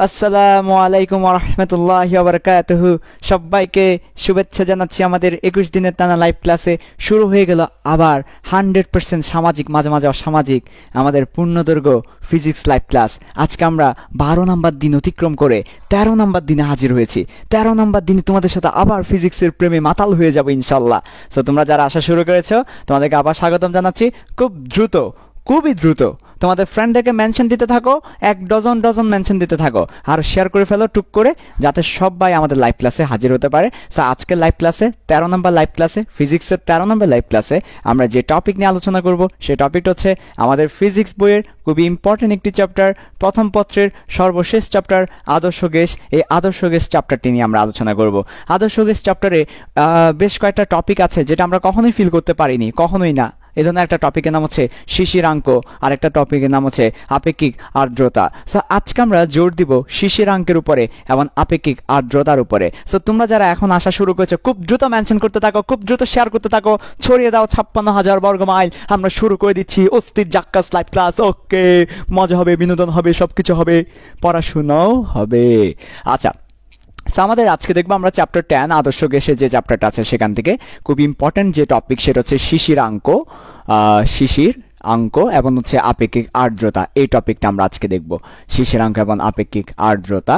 আসসালামু আলাইকুম ওয়া রাহমাতুল্লাহি ওয়া বারাকাতুহু। সবাইকে শুভেচ্ছা জানাচ্ছি আমাদের 21 দিনের টানা লাইভ ক্লাসে। শুরু হয়ে গেল আবার 100% সামাজিক, মাঝে মাঝে অসামাজিক আমাদের পূর্ণদৈর্ঘ্য ফিজিক্স লাইভ ক্লাস। আজকে আমরা 12 নম্বর দিন অতিক্রম করে 13 নম্বর দিনে হাজির হয়েছি। 13 নম্বর দিনে তোমাদের সাথে আবার ফিজিক্সের প্রেমে মাতাল হয়ে যাবো ইনশাল্লাহ। তো তোমরা যারা আসা শুরু করেছো তোমাদেরকে আবার স্বাগতম জানাচ্ছি। খুবই দ্রুত তোমাদের ফ্রেন্ডদেরকে মেনশন দিতে থাকো, এক ডজন মেনশন দিতে থাকো, আর শেয়ার করে ফেলো টুক করে, যাতে সবাই আমাদের লাইভ ক্লাসে হাজির হতে পারে। সো আজকের লাইভ ক্লাসে 13 নম্বর লাইভ ক্লাসে, ফিজিক্সের 13 নম্বর লাইভ ক্লাসে আমরা যে টপিক নিয়ে আলোচনা করব সেই টপিকটা হচ্ছে আমাদের ফিজিক্স বইয়ের খুবই ইম্পর্টেন্ট একটি চ্যাপ্টার, প্রথম পত্রের সর্বশেষ চ্যাপ্টার আদর্শ গ্যাস। এই আদর্শ গ্যাস চ্যাপ্টারটি নিয়ে আমরা আলোচনা করব। আদর্শ গ্যাস চ্যাপ্টারে বেশ কয়েকটা টপিক আছে যেটা আমরা কখনোই ফিল করতে পারিনি, কখনোই না। এই ধরনের একটা টপিকের নাম হচ্ছে শিশিরাঙ্ক, আর একটা টপিকের নাম হচ্ছে আপেক্ষিক আর্দ্রতা। সো আজকে আমরা জোর দিব শিশিরাঙ্কের উপরে এবং আপেক্ষিক আর্দ্রতার উপরে। সো তোমরা যারা এখন আসা শুরু করেছো খুব দ্রুত মেনশন করতে থাকো, খুব দ্রুত শেয়ার করতে থাকো, ছড়িয়ে দাও 56,000 বর্গ মাইল। আমরা শুরু করে দিচ্ছি অস্থির জাক্কাস লাইভ ক্লাস। ওকে, মজা হবে, বিনোদন হবে, সবকিছু হবে, পড়াশোনাও হবে। আচ্ছা, আমাদের আজকে দেখবো আমরা চ্যাপ্টার 10 আদর্শ গ্যাসের যে চ্যাপ্টারটা আছে সেখান থেকে খুব ইম্পর্টেন্ট যে টপিক সেটা হচ্ছে শিশিরাঙ্ক, শিশির অঙ্ক এবং হচ্ছে আপেক্ষিক আর্দ্রতা। এই টপিকটা আমরা আজকে দেখব, শিশিরাঙ্ক এবং আপেক্ষিক আর্দ্রতা।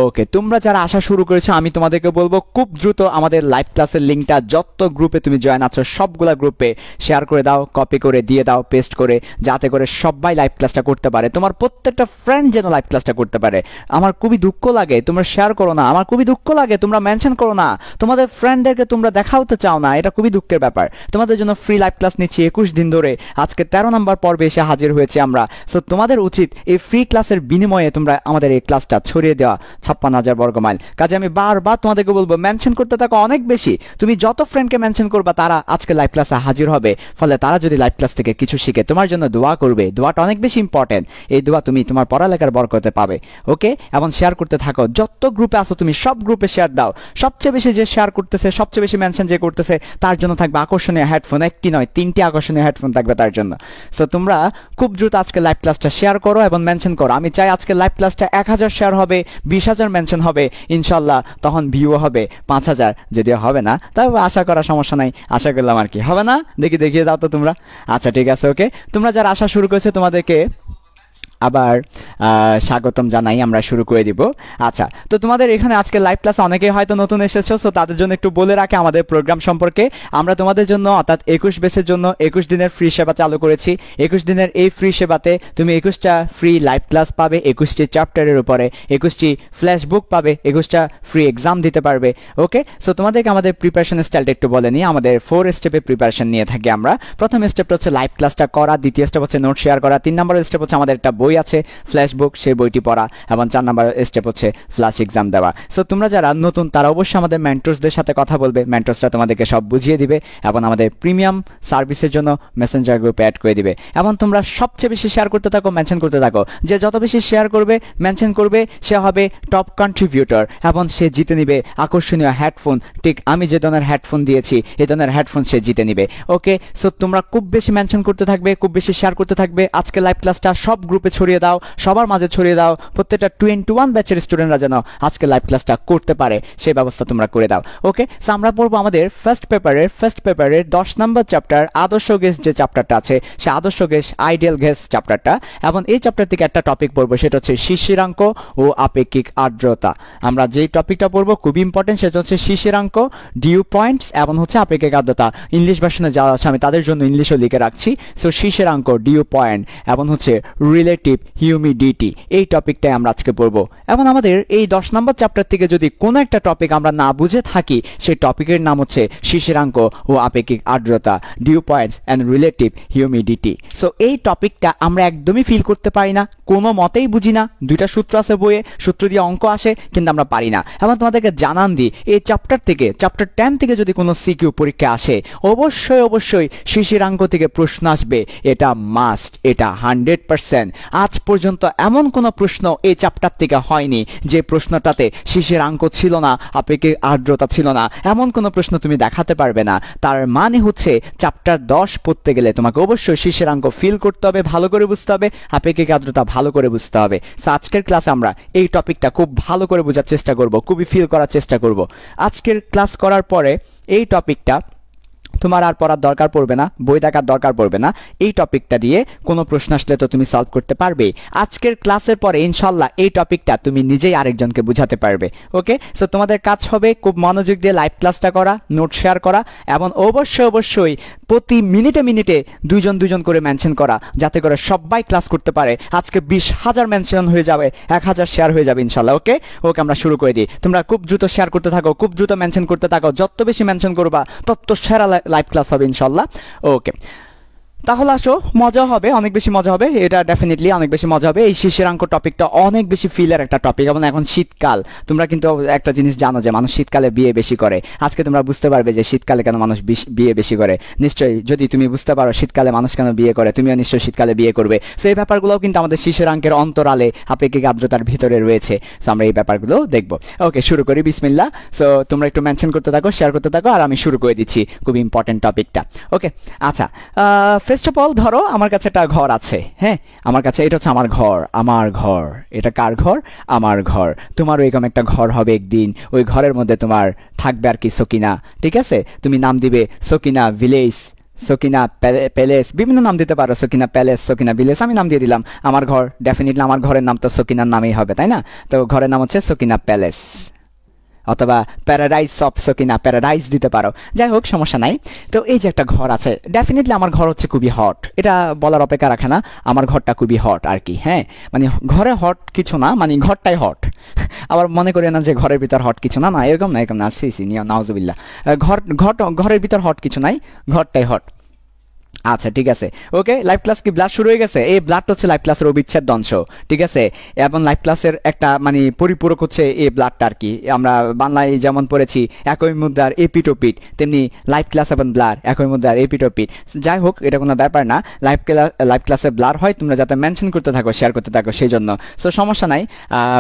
ওকে, তোমরা যারা আসা শুরু করেছো আমি তোমাদেরকে বলবো খুব দ্রুত আমাদের লাইভ ক্লাসের লিঙ্কটা যত গ্রুপে তুমি জয়েন আছো সবগুলা গ্রুপে শেয়ার করে দাও, কপি করে দিয়ে দাও, পেস্ট করে, যাতে করে সবাই লাইভ ক্লাসটা করতে পারে। তোমার প্রত্যেকটা ফ্রেন্ড যেন লাইভ ক্লাসটা করতে পারে। আমার খুবই দুঃখ লাগে তোমরা শেয়ার করো না, আমার খুবই দুঃখ লাগে তোমরা মেনশন করো না, তোমাদের ফ্রেন্ডদেরকে তোমরা দেখাতে চাও না। এটা খুবই দুঃখের ব্যাপার। তোমাদের জন্য ফ্রি লাইভ ক্লাস নিচ্ছি 21 দিন ধরে। আজকে 13 নম্বর পর্বে এসে হাজির হয়েছে আমরা। সো তোমাদের উচিত এই ফ্রি ক্লাসের বিনিময়ে তোমরা আমাদের এই ক্লাসটা ছড়িয়ে দেওয়া 56,000 বর্গ মাইল। কাজে আমি বারবার তোমাদেরকে বলবো মেনশন করতে থাকো অনেক বেশি। তুমি যত ফ্রেন্ডকে মেনশন করবা তারা আজকে লাইভ ক্লাসে হাজির হবে, ফলে তারা যদি লাইভ ক্লাস থেকে কিছু শিখে তোমার জন্য দোয়া করবে। দোয়াটা অনেক বেশি ইম্পর্টেন্ট। এই দোয়া তুমি তোমার পড়ালেখার বরকতে পাবে। ওকে, এবং শেয়ার করতে থাকো। যত গ্রুপে আসো তুমি সব গ্রুপে শেয়ার দাও। সবচেয়ে বেশি যে শেয়ার করতেছে, সবচেয়ে বেশি মেনশন যে করতেছে, তার জন্য থাকবে আকর্ষণীয় হেডফোন। একটি নয় 3টি আকর্ষণীয় হেডফোন থাকবে তার জন্য। সো তোমরা খুব দ্রুত আজকে লাইভ ক্লাসটা শেয়ার করো এবং মেনশন করো। আমি চাই আজকে লাইভ ক্লাসটা 1000 শেয়ার হবে, 20,000 মেনশন হবে, ইনশাল্লাহ তখন ভিউ হবে 5,000। যদিও হবে না তবে আশা করার সমস্যা নাই, আশা করলাম আর কি। হবে না দেখিয়ে দাও তো তোমরা। আচ্ছা ঠিক আছে, ওকে। তোমরা যারা আসা শুরু করেছো তোমাদেরকে আবার স্বাগতম জানাই, আমরা শুরু করে দিব। আচ্ছা, তো তোমাদের এখানে আজকে লাইভ ক্লাসে অনেকেই হয়তো নতুন এসেছো, সো তাদের জন্য একটু বলে রাখে আমাদের প্রোগ্রাম সম্পর্কে। আমরা তোমাদের জন্য অর্থাৎ 21 বেসের জন্য 21 দিনের ফ্রি সেবা চালু করেছি। 21 দিনের এই ফ্রি সেবাতে তুমি 21টা ফ্রি লাইভ ক্লাস পাবে, 21টি চ্যাপ্টারের উপরে, 21টি ফ্ল্যাশ বুক পাবে, 21টা ফ্রি এক্সাম দিতে পারবে। ওকে, সো তোমাদেরকে আমাদের প্রিপারেশন স্টাইলটা একটু বলে নিই। আমাদের 4 স্টেপে প্রিপারেশন নিয়ে থাকি আমরা। প্রথম স্টেপটা হচ্ছে লাইভ ক্লাসটা করা, দ্বিতীয় স্টেপ হচ্ছে নোট শেয়ার করা, 3 নম্বর স্টেপ হচ্ছে আমাদের একটা বই আছে ফ্ল্যাশ বুক, সেই বইটি পড়া, এবং 4 নম্বর স্টেপ হচ্ছে ফ্ল্যাশ এক্সাম দেওয়া। সো তোমরা যারা নতুন তারা অবশ্যই আমাদের মেন্টরসদের সাথে কথা বলবে। মেন্টরসরা তোমাদেরকে সব বুঝিয়ে দিবে এবং আমাদের প্রিমিয়াম সার্ভিসের জন্য মেসেঞ্জার গ্রুপে অ্যাড করে দিবে। এবং তোমরা সবচেয়ে বেশি শেয়ার করতে থাকো, মেনশন করতে থাকো। যে যত বেশি শেয়ার করবে, মেনশন করবে, সে হবে টপ কন্ট্রিবিউটর এবং সে জিতে নিবে আকর্ষণীয় হেডফোন। ঠিক আমি যে ধরনের হেডফোন দিয়েছি এই ধরনের হেডফোন সে জিতে নিবে। ওকে, সো তোমরা খুব বেশি মেনশন করতে থাকবে, খুব বেশি শেয়ার করতে থাকবে। আজকে লাইভ ক্লাসটা সব গ্রুপে ছড়িয়ে দাও, সবার মাঝে ছড়িয়ে দাও। প্রত্যেকটা 21 ব্যাচের স্টুডেন্টরা যেন আজকে লাইভ ক্লাসটা করতে পারে সেই ব্যবস্থা তোমরা করে দাও। ওকে, সো আমরা পড়বো আমাদের ফার্স্ট পেপারের 10 নম্বর চ্যাপ্টার আদর্শ গ্যাস যে চ্যাপ্টারটা আছে, সে আদর্শ গ্যাস আইডিয়াল গ্যাস চ্যাপ্টারটা। এবং এই চ্যাপ্টার থেকে একটা টপিক পড়বো, সেটা হচ্ছে শিশিরাঙ্ক ও আপেক্ষিক আর্দ্রতা। আমরা যেই টপিকটা পড়বো খুব ইম্পর্টেন্ট, সেটা হচ্ছে শিশিরাঙ্ক, ডিউ পয়েন্টস এবং হচ্ছে আপেক্ষিক আর্দ্রতা। ইংলিশ ভার্সনে যারা আছে আমি তাদের জন্য ইংলিশও লিখে রাখছি। সো শিশিরাঙ্ক, ডিউ পয়েন্ট এবং হচ্ছে রিলেটিভ হিউমিডিটি, এই টপিকটাই আমরা আজকে পড়বো। এবং আমাদের এই 10 নম্বর চ্যাপ্টার থেকে যদি কোনো একটা টপিক আমরা না বুঝে থাকি, সেই টপিকের নাম হচ্ছে শিশিরাঙ্ক ও আপেক্ষিক আর্দ্রতা, dew points and relative humidity. So এই টপিকটা আমরা একদমই ফিল করতে পারি না, কোনো মতেই বুঝি না। 2টা সূত্র আছে বইয়ে, সূত্র দিয়ে অঙ্ক আসে, কিন্তু আমরা পারি না। এবং তোমাদেরকে জানান দিই, এই চ্যাপ্টার 10 থেকে যদি কোনো সিকিউ পরীক্ষা আসে, অবশ্যই শিশিরাঙ্ক থেকে প্রশ্ন আসবে। এটা মাস্ট, এটা 100%। আজ পর্যন্ত এমন কোনো প্রশ্ন এই চ্যাপ্টার থেকে হয়নি যে প্রশ্নটাতে শিশিরাঙ্ক ছিল না, আপেক্ষিক আর্দ্রতা ছিল না, এমন কোনো প্রশ্ন তুমি দেখাতে পারবে না। তার মানে হচ্ছে চ্যাপ্টার 10 পড়তে গেলে তোমাকে অবশ্যই শিশিরাঙ্ক ফিল করতে হবে, ভালো করে বুঝতে হবে, আপেক্ষিক আর্দ্রতা ভালো করে বুঝতে হবে। সো আজকের ক্লাসে আমরা এই টপিকটা খুব ভালো করে বোঝার চেষ্টা করব, খুবই ফিল করার চেষ্টা করব। আজকের ক্লাস করার পরে এই টপিকটা তোমার আর পড়ার দরকার পড়বে না, বই দেখার দরকার পড়বে না। এই টপিকটা দিয়ে কোনো প্রশ্ন আসলে তো তুমি সলভ করতে পারবে। আজকের ক্লাসের পরে ইনশাল্লাহ এই টপিকটা তুমি নিজেই আরেকজনকে বুঝাতে পারবে। ওকে, সো তোমাদের কাজ হবে খুব মনোযোগ দিয়ে লাইভ ক্লাসটা করা, নোট শেয়ার করা, এবং অবশ্যই প্রতি মিনিটে মিনিটে দুজন করে মেনশন করা, যাতে করে সবাই ক্লাস করতে পারে। আজকে 20,000 মেনশন হয়ে যাবে, 1000 শেয়ার হয়ে যাবে ইনশাল্লাহ। ওকে, আমরা শুরু করে দিই। তোমরা খুব দ্রুত শেয়ার করতে থাকো, খুব দ্রুত মেনশন করতে থাকো। যত বেশি মেনশন করবা তত সেরা লাইভ ক্লাস হবে ইনশাল্লাহ। ওকে, তাহলে আসো, মজা হবে, অনেক বেশি মজা হবে, এটা ডেফিনেটলি অনেক বেশি মজা হবে। এই শিশিরাঙ্ক টপিকটা অনেক বেশি ফিলের একটা টপিক, এবং এখন শীতকাল। তোমরা কিন্তু একটা জিনিস জানো যে মানুষ শীতকালে বিয়ে বেশি করে। আজকে তোমরা বুঝতে পারবে যে শীতকালে কেন মানুষ বিয়ে বেশি করে। নিশ্চয়ই যদি তুমি বুঝতে পারো শীতকালে মানুষ কেন বিয়ে করে, তুমিও নিশ্চয়ই শীতকালে বিয়ে করবে। সো এই ব্যাপারগুলোও কিন্তু আমাদের শিশিরাঙ্কের অন্তরালে, আপেক্ষিক আর্দ্রতার ভিতরে রয়েছে। সো আমরা এই ব্যাপারগুলো দেখবো। ওকে, শুরু করি, বিসমিল্লাহ। সো তোমরা একটু মেনশন করতে থাকো, শেয়ার করতে থাকো, আর আমি শুরু করে দিচ্ছি খুব ইম্পর্টেন্ট টপিকটা। ওকে, আচ্ছা, ফার্স্ট অফ অল ধরো আমার কাছে একটা ঘর আছে। হ্যাঁ, আমার কাছে এটা হচ্ছে আমার ঘর। এটা কার ঘর? আমার ঘর। তোমারও এরকম একটা ঘর হবে একদিন। ওই ঘরের মধ্যে তোমার থাকবে আর কি সকিনা। ঠিক আছে, তুমি নাম দিবে সকিনা ভিলেজ, সকিনা প্যালেস, বিভিন্ন নাম দিতে পারো, সকিনা প্যালেস, সকিনা ভিলেজ। আমি নাম দিয়ে দিলাম আমার ঘর। ডেফিনেটলি আমার ঘরের নাম তো সকিনার নামেই হবে, তাই না? তো ঘরের নাম হচ্ছে সকিনা প্যালেস, অথবা প্যারাডাইস অফ সকিনা, প্যারাডাইস দিতে পারো। যাই হোক, সমস্যা নাই। তো এই যে একটা ঘর আছে, ডেফিনেটলি আমার ঘর হচ্ছে খুবই হট। এটা বলার অপেক্ষা রাখে না, আমার ঘরটা খুবই হট আর কি। হ্যাঁ, মানে ঘরে হট কিছু না, মানে ঘরটাই হট। আবার মনে করি না যে ঘরের ভিতর হট কিছু না, এরকম না, সি নাউজুবিল্লাহ। ঘরের ভিতর হট কিছু নাই, ঘরটাই হট। আচ্ছা, ঠিক আছে। ওকে, লাইভ ক্লাস কি ব্লাড শুরু হয়ে গেছে? এই ব্লাডটা হচ্ছে লাইভ ক্লাসের অবিচ্ছেদ্য অংশ। ঠিক আছে, এবং লাইভ ক্লাসের একটা মানে পরিপূরক হচ্ছে এই ব্লাডটা আর কি। আমরা বাংলায় যেমন পড়েছি একই মুদ্রার এপিটোপিট, তেমনি লাইভ ক্লাস এবং ব্লাড একই মুদ্রার এপিটোপিট। যাই হোক, এটা কোনো ব্যাপার না। লাইভ ক্লাসে ব্লাড হয়, তোমরা যাতে মেনশন করতে থাকো, শেয়ার করতে থাকো, সেই জন্য। সো সমস্যা নাই,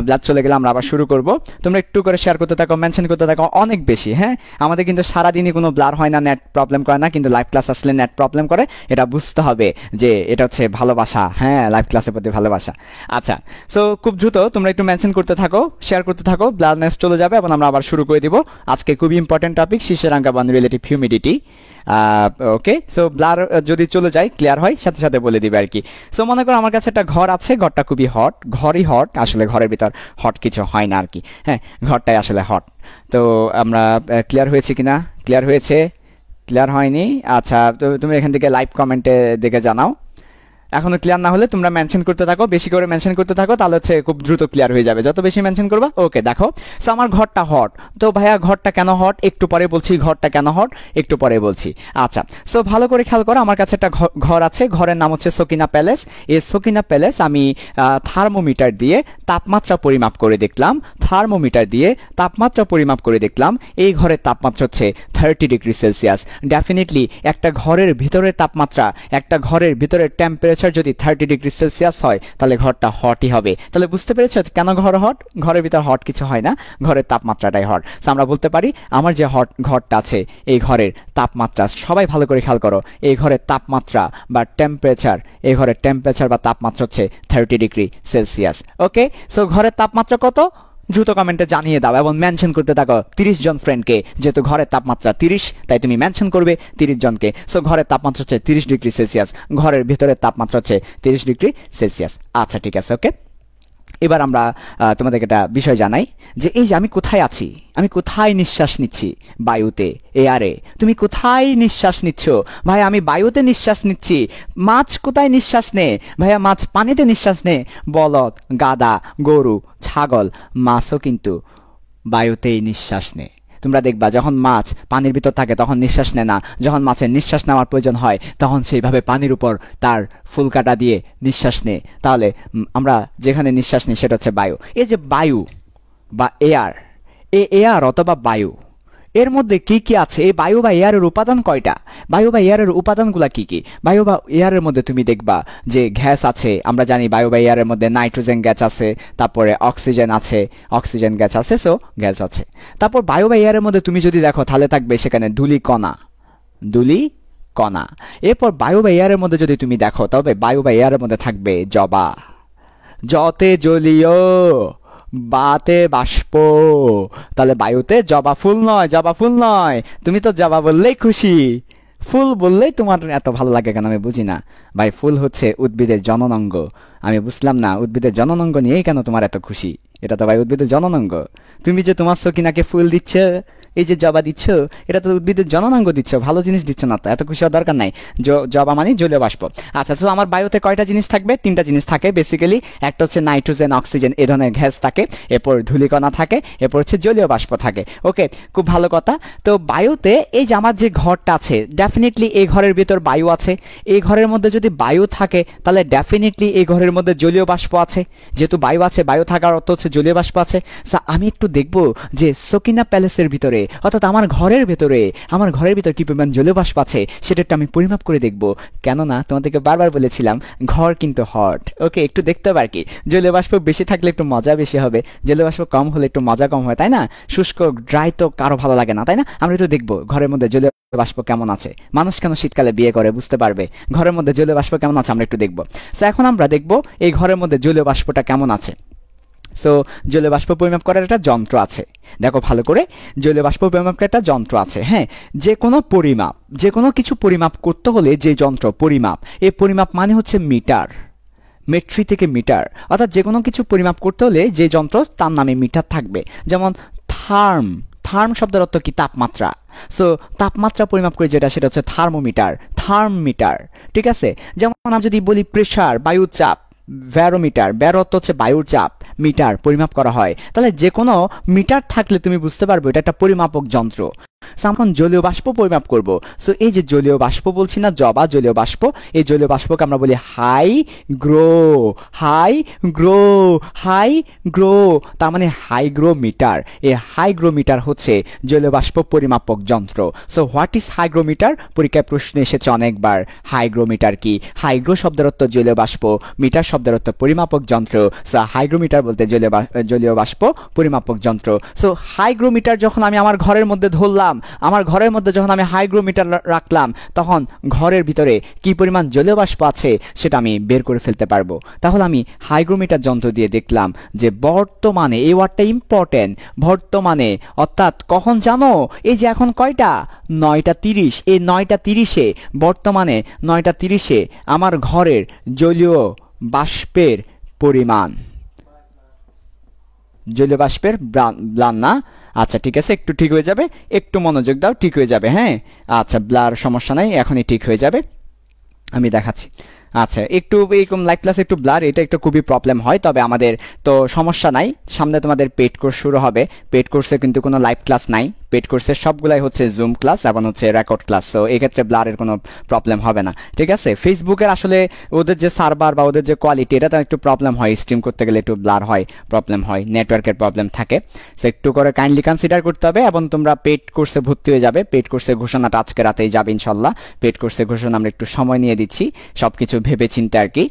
ব্লাড চলে গেলে আমরা আবার শুরু করব। তোমরা একটু করে শেয়ার করতে থাকো, মেনশন করতে থাকো অনেক বেশি। হ্যাঁ, আমাদের কিন্তু সারাদিনই কোনো ব্লাড হয় না, নেট প্রবলেম করে না, কিন্তু লাইভ ক্লাস আসলে নেট প্রবলেম করে। এটা বুঝতে হবে যে এটা হচ্ছে ভালোবাসা। হ্যাঁ, লাইভ ক্লাসের প্রতি ভালোবাসা। আচ্ছা, সো খুব দ্রুত তোমরা একটু মেনশন করতে থাকো, শেয়ার করতে থাকো, ব্লাডনেস চলে যাবে এবং আমরা আবার শুরু করে দিব। আজকে খুবই ইম্পর্টেন্ট টপিক, শিশিরাঙ্ক এবং রিলেটিভ হিউমিডিটি। ওকে, সো ব্লার যদি চলে যায়, ক্লিয়ার হয়, সাথে সাথে বলে দিবে আর কি। সো মনে করো আমার কাছে একটা ঘর আছে, ঘরটা খুবই হট। ঘরই হট, আসলে ঘরের ভিতর হট কিছু হয় না আর কি। হ্যাঁ, ঘরটাই আসলে হট। তো আমরা ক্লিয়ার হয়েছে কিনা? ক্লিয়ার হয়েছে? ক্লিয়ার হয়নি? আচ্ছা, তো তুমি এখান থেকে লাইভ কমেন্টে দেখে জানাও। এখনো ক্লিয়ার না হলে তোমরা মেনশন করতে থাকো, বেশি করে মেনশন করতে থাকো, তাহলে হচ্ছে খুব দ্রুত ক্লিয়ার হয়ে যাবে যত বেশি মেনশন করবা। ওকে, দেখো, সো আমার ঘরটা হট। তো ভাইয়া ঘরটা কেন হট একটু পরে বলছি, ঘরটা কেন হট একটু পরে বলছি। আচ্ছা, সো ভালো করে খেয়াল করো, আমার কাছে একটা ঘর আছে, ঘরের নাম হচ্ছে সকিনা প্যালেস। এই সকিনা প্যালেস আমি থার্মোমিটার দিয়ে তাপমাত্রা পরিমাপ করে দেখলাম। থার্মোমিটার দিয়ে তাপমাত্রা পরিমাপ করে দেখলাম এই ঘরের তাপমাত্রা হচ্ছে 30 ডিগ্রি সেলসিয়াস। ডেফিনেটলি একটা ঘরের ভিতরের তাপমাত্রা, একটা ঘরের ভিতরের টেম্পারেচার যদি 30 ডিগ্রি সেলসিয়াস হয়, তাহলে ঘরটা হটই হবে। তাহলে বুঝতে পেরেছো কেন ঘর হট? ঘরের ভিতর হট কিছু হয় না, ঘরের তাপমাত্রাটাই হট। আমরা বলতে পারি আমার যে ঘরটা আছে, এই ঘরের তাপমাত্রা, সবাই ভালো করে খেয়াল করো, এই ঘরের তাপমাত্রা বা টেম্পারেচার, এই ঘরের টেম্পারেচার বা তাপমাত্রা হচ্ছে 30 ডিগ্রি সেলসিয়াস। ওকে, সো ঘরের তাপমাত্রা কত? দ্রুত কমেন্টে জানিয়ে দাও এবং মেনশন করতে থাকো 30 জন ফ্রেন্ডকে। যেহেতু ঘরের তাপমাত্রা 30, তাই তুমি মেনশন করবে 30 জনকে। সো ঘরের তাপমাত্রা হচ্ছে 30 ডিগ্রি সেলসিয়াস, ঘরের ভিতরের তাপমাত্রা হচ্ছে 30 ডিগ্রি সেলসিয়াস। আচ্ছা, ঠিক আছে। ওকে, এবার আমরা তোমাদেরকে একটা বিষয় জানাই যে এই যে আমি কোথায় আছি, আমি কোথায় নিঃশ্বাস নিচ্ছি? বায়ুতে, এয়ারে। তুমি কোথায় নিঃশ্বাস নিচ্ছ? ভাই আমি বায়ুতে নিঃশ্বাস নিচ্ছি। মাছ কোথায় নিঃশ্বাস নে? ভাইয়া মাছ পানিতে নিঃশ্বাস নে। বলদ, গাধা, গরু, ছাগল, মাছও কিন্তু বায়ুতেই নিঃশ্বাস নে। তোমরা দেখবা যখন মাছ পানির ভিতর থাকে তখন নিঃশ্বাস নেয় না, যখন মাছের নিঃশ্বাস নেওয়ার প্রয়োজন হয় তখন সেইভাবে পানির উপর তার ফুলকাটা দিয়ে নিঃশ্বাস নেয়। তাহলে আমরা যেখানে নিঃশ্বাস নিই সেটা হচ্ছে বায়ু। এই যে বায়ু বা এয়ার, এয়ার অথবা বায়ু, এর মধ্যে কি কি আছে, এই বায়ু বা এয়ারের উপাদান কয়টা, বায়ু বা এয়ারের উপাদানগুলা কি কি? বায়ু বা এয়ারের মধ্যে তুমি দেখবা যে গ্যাস আছে, আমরা জানি বায়ু বা এয়ারের মধ্যে নাইট্রোজেন গ্যাস আছে, তারপরে অক্সিজেন আছে, অক্সিজেন গ্যাস আছে, সো গ্যাস আছে। তারপর বায়ু বা এয়ারের মধ্যে তুমি যদি দেখো তাহলে থাকবে সেখানে ধূলিকণা, ধূলিকণা। এরপর বায়ু বা এয়ারের মধ্যে যদি তুমি দেখো তবে বায়ু বা এয়ারের মধ্যে থাকবে জবা, জতে জলীয়, বাতে বাষ্প। তাহলে বায়ুতে জবা ফুল নয়, জবা ফুল নয়। তুমি তো জবা বললেই খুশি, ফুল বললেই তোমার এত ভালো লাগে কেন আমি বুঝি না ভাই। ফুল হচ্ছে উদ্ভিদের জননাঙ্গ। আমি বুঝলাম না উদ্ভিদের জননাঙ্গ নিয়েই কেন তোমার এত খুশি। এটা তো ভাই উদ্ভিদের জননাঙ্গ। তুমি যে তোমার সকিনাকে ফুল দিচ্ছ, এই যে জবা দিচ্ছ, এটা তো উদ্ভিদের জননাঙ্গ দিচ্ছ, ভালো জিনিস দিচ্ছ না, তো এত খুশি হওয়ার দরকার নাই। জবা মানে জলীয় বাষ্প। আচ্ছা, তো আমার বায়ুতে কয়টা জিনিস থাকবে? 3টা জিনিস থাকে বেসিক্যালি। একটা হচ্ছে নাইট্রোজেন, অক্সিজেন, এ ধরনের গ্যাস থাকে, এরপর ধূলিকণা থাকে, এরপর হচ্ছে জলীয় বাষ্প থাকে। ওকে, খুব ভালো কথা। তো বায়ুতে এই যে আমার যে ঘরটা আছে, ডেফিনেটলি এই ঘরের ভিতর বায়ু আছে। এই ঘরের মধ্যে যদি বায়ু থাকে তাহলে ডেফিনেটলি এই ঘরের মধ্যে জলীয় বাষ্প আছে। যেহেতু বায়ু আছে, বায়ু থাকার অর্থ হচ্ছে জলীয় বাষ্প আছে। আমি একটু দেখবো যে সকিনা প্যালেসের ভিতরে, অর্থাৎ আমার ঘরের ভেতরে, আমার ঘরের ভিতরে কি পরিমাণ জলীয় বাষ্প আছে সেটা একটু আমি পরিমাপ করে দেখবো। কেননা তোমাদেরকে বারবার বলেছিলাম ঘর কিন্তু হট। ওকে, একটু দেখতে হবে আর কি। জলীয় বাষ্প বেশি থাকলে একটু মজা বেশি হবে, জলীয় বাষ্প কম হলে একটু মজা কম হয়, তাই না? শুষ্ক ড্রাই তো কারো ভালো লাগে না, তাই না? আমরা একটু দেখবো ঘরের মধ্যে জলীয় বাষ্প কেমন আছে। মানুষ কেন শীতকালে বিয়ে করে বুঝতে পারবে, ঘরের মধ্যে জলীয় বাষ্প কেমন আছে আমরা একটু দেখবো। সো এখন আমরা দেখবো এই ঘরের মধ্যে জলীয় বাষ্পটা কেমন আছে। সো জলীয় বাষ্প পরিমাপ করার একটা যন্ত্র আছে। দেখো ভালো করে, জলীয় বাষ্প পরিমাপ করার একটা যন্ত্র আছে। হ্যাঁ, যে কোনো পরিমাপ, যে কোনো কিছু পরিমাপ করতে হলে যে যন্ত্র পরিমাপ, এই পরিমাপ মানে হচ্ছে মিটার, মেট্রি থেকে মিটার। অর্থাৎ যে কোনো কিছু পরিমাপ করতে হলে যে যন্ত্র তার নামে মিটার থাকবে। যেমন থার্ম, থার্ম শব্দের অর্থ কি? তাপমাত্রা। সো তাপমাত্রা পরিমাপ করে যেটা, সেটা হচ্ছে থার্মোমিটার, থার্মমিটার। ঠিক আছে? যেমন আমরা যদি বলি প্রেসার, বায়ুচাপ, ব্যারোমিটার, ব্যারো অর্থ হচ্ছে বায়ুর চাপ, মিটার পরিমাপ করা হয়। তাহলে যে কোনো মিটার থাকলে তুমি বুঝতে পারবে এটা একটা পরিমাপক যন্ত্র। এখন জলীয় বাষ্প পরিমাপ করব। সো এই যে জলীয় বাষ্প বলছি না, জবা জলীয় বাষ্প, এই জলীয় বাষ্পকে আমরা বলি হাইগ্রো, হাইগ্রো, হাইগ্রো, তার মানে হাইগ্রোমিটার। এই হাইগ্রোমিটার হচ্ছে জলীয় বাষ্প পরিমাপক যন্ত্র। So what is hygrometer? পরীক্ষায় প্রশ্ন এসেছে অনেকবার। হাইগ্রোমিটার কি? হাইগ্রো শব্দের অর্থ জলীয় বাষ্প, মিটার শব্দের অর্থ পরিমাপক যন্ত্র। সো হাইগ্রোমিটার বলতে জলীয় বাষ্প পরিমাপক যন্ত্র। সো হাইগ্রোমিটার যখন আমি আমার ঘরের মধ্যে ধরলাম, আমার ঘরের মধ্যে যখন আমি হাইগ্রোমিটার রাখলাম, তখন ঘরের ভিতরে কি পরিমাণ জলীয় বাষ্প আছে সেটা আমি বের করে ফেলতে পারবো। তাহলে আমি হাইগ্রোমিটার যন্ত্র দিয়ে দেখলাম যে বর্তমানে, এই ওয়ার্ডটা ইম্পর্টেন্ট, বর্তমানে অর্থাৎ কখন জানো? এই যে এখন কয়টা? 9:30। এই 9:30-এ, বর্তমানে 9:30-এ আমার ঘরের জলীয় বাষ্পের পরিমাণ, জলীয় বাষ্পের ব্লান না, আচ্ছা ঠিক আছে, একটু ঠিক হয়ে যাবে, একটু মনোযোগ দাও, ঠিক হয়ে যাবে। হ্যাঁ, আচ্ছা, ব্লার সমস্যা নাই, এখনই ঠিক হয়ে যাবে, আমি দেখাচ্ছি। আচ্ছা, একটু এরকম লাইভ ক্লাসে একটু ব্লার, এটা একটু খুবই প্রবলেম হয়, তবে আমাদের তো সমস্যা নাই। সামনে তোমাদের পেড কোর্স শুরু হবে, পেড কোর্সে কিন্তু কোনো লাইভ ক্লাস নাই, পেড কোর্সের সবগুলাই হচ্ছে জুম ক্লাস এবং হচ্ছে রেকর্ড ক্লাস। সো এক্ষেত্রে ব্লারের কোনো প্রবলেম হবে না, ঠিক আছে? ফেসবুকের আসলে ওদের যে সার্ভার বা ওদের যে কোয়ালিটি, এটা তো একটু প্রবলেম হয়, স্ট্রিম করতে গেলে একটু ব্লার হয়, প্রবলেম হয়, নেটওয়ার্কের প্রবলেম থাকে। সো একটু করে কাইন্ডলি কনসিডার করতে হবে। এবং তোমরা পেড কোর্সে ভর্তি হয়ে যাবে, পেড কোর্সের ঘোষণাটা আজকে রাতেই যাবে ইনশাল্লাহ। পেড কোর্সের ঘোষণা আমরা একটু সময় নিয়ে দিচ্ছি, সবকিছু ভেবে চিন্তে আর কি।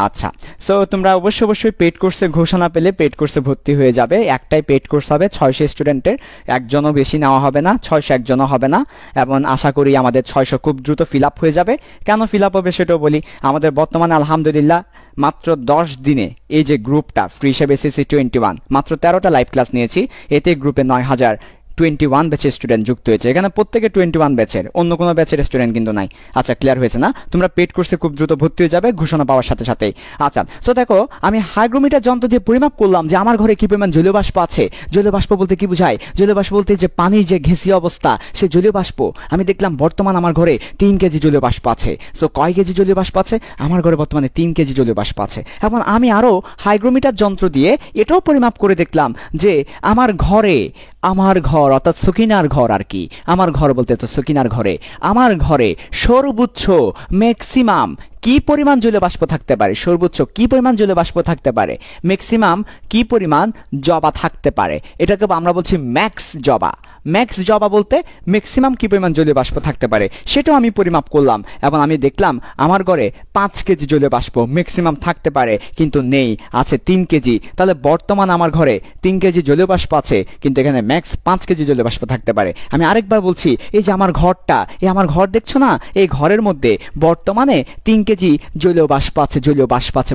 আচ্ছা, সো তোমরা অবশ্যই পেড কোর্সের ঘোষণা পেলে পেড কোর্সে ভর্তি হয়ে যাবে। একটাই পেড কোর্স হবে, 600 স্টুডেন্টের, একজনও বেশি নেওয়া হবে না, 600 একজনও হবে না। এবং আশা করি আমাদের 600 খুব দ্রুত ফিল আপ হয়ে যাবে। কেন ফিল আপ হবে সেটাও বলি। আমাদের বর্তমানে আলহামদুলিল্লাহ মাত্র 10 দিনে এই যে গ্রুপটা ফ্রি হিসেবে SSC 21, মাত্র 13টা লাইভ ক্লাস নিয়েছি, এতে গ্রুপে 9021 ব্যাচের স্টুডেন্ট যুক্ত হয়েছে। এখানে প্রত্যেকে 21 ব্যাচের, অন্য কোনো ব্যাচের স্টুডেন্ট কিন্তু নাই। আচ্ছা, ক্লিয়ার হয়েছে না? তোমরা পেড কোর্সে খুব দ্রুত ভর্তি হয়ে যাবে ঘোষণা পাওয়ার সাথে সাথেই। আচ্ছা, সো দেখো, আমি হাইগ্রোমিটার যন্ত্র দিয়ে পরিমাপ করলাম যে আমার ঘরে কি পরিমাণ জলীয় বাষ্প আছে। জলীয় বাষ্প বলতে কি বোঝায়? জলীয় বাষ্প বলতে যে পানির যে গ্যাসীয় অবস্থা, সে জলীয় বাষ্প। আমি দেখলাম বর্তমান আমার ঘরে 3 কেজি জলীয় বাষ্প আছে। সো কয় কেজি জলীয় বাষ্প আছে? আমার ঘরে বর্তমানে 3 কেজি জলীয় বাষ্প আছে। এখন আমি আরো হাইগ্রোমিটার যন্ত্র দিয়ে এটাও পরিমাপ করে দেখলাম যে আমার ঘরে, আমার ঘর অর্থাৎ সকিনার ঘর আর কি, আমার ঘর বলতে তো সকিনার ঘরে, আমার ঘরে সর্বোচ্চ ম্যাক্সিমাম কি পরিমাণ জলীয় বাষ্প থাকতে পারে, সর্বোচ্চ কি পরিমাণ জলীয় বাষ্প থাকতে পারে, ম্যাক্সিমাম কি পরিমাণ জবা থাকতে পারে, এটাকে আমরা বলছি ম্যাক্স জবা। ম্যাক্স জবা বলতে ম্যাক্সিমাম কি পরিমাণ জলীয় বাষ্প থাকতে পারে সেটাও আমি পরিমাপ করলাম এবং আমি দেখলাম আমার ঘরে 5 কেজি জলীয় বাষ্প ম্যাক্সিমাম থাকতে পারে, কিন্তু নেই, আছে 3 কেজি। তাহলে বর্তমান আমার ঘরে 3 কেজি জলীয় বাষ্প আছে, কিন্তু এখানে ম্যাক্স 5 কেজি জলীয় বাষ্প থাকতে পারে। আমি আরেকবার বলছি, এই যে আমার ঘরটা, এই আমার ঘর দেখছো না, এই ঘরের মধ্যে বর্তমানে 3 কেজি জলীয় বাষ্প আছে, জলীয় বাষ্প আছে,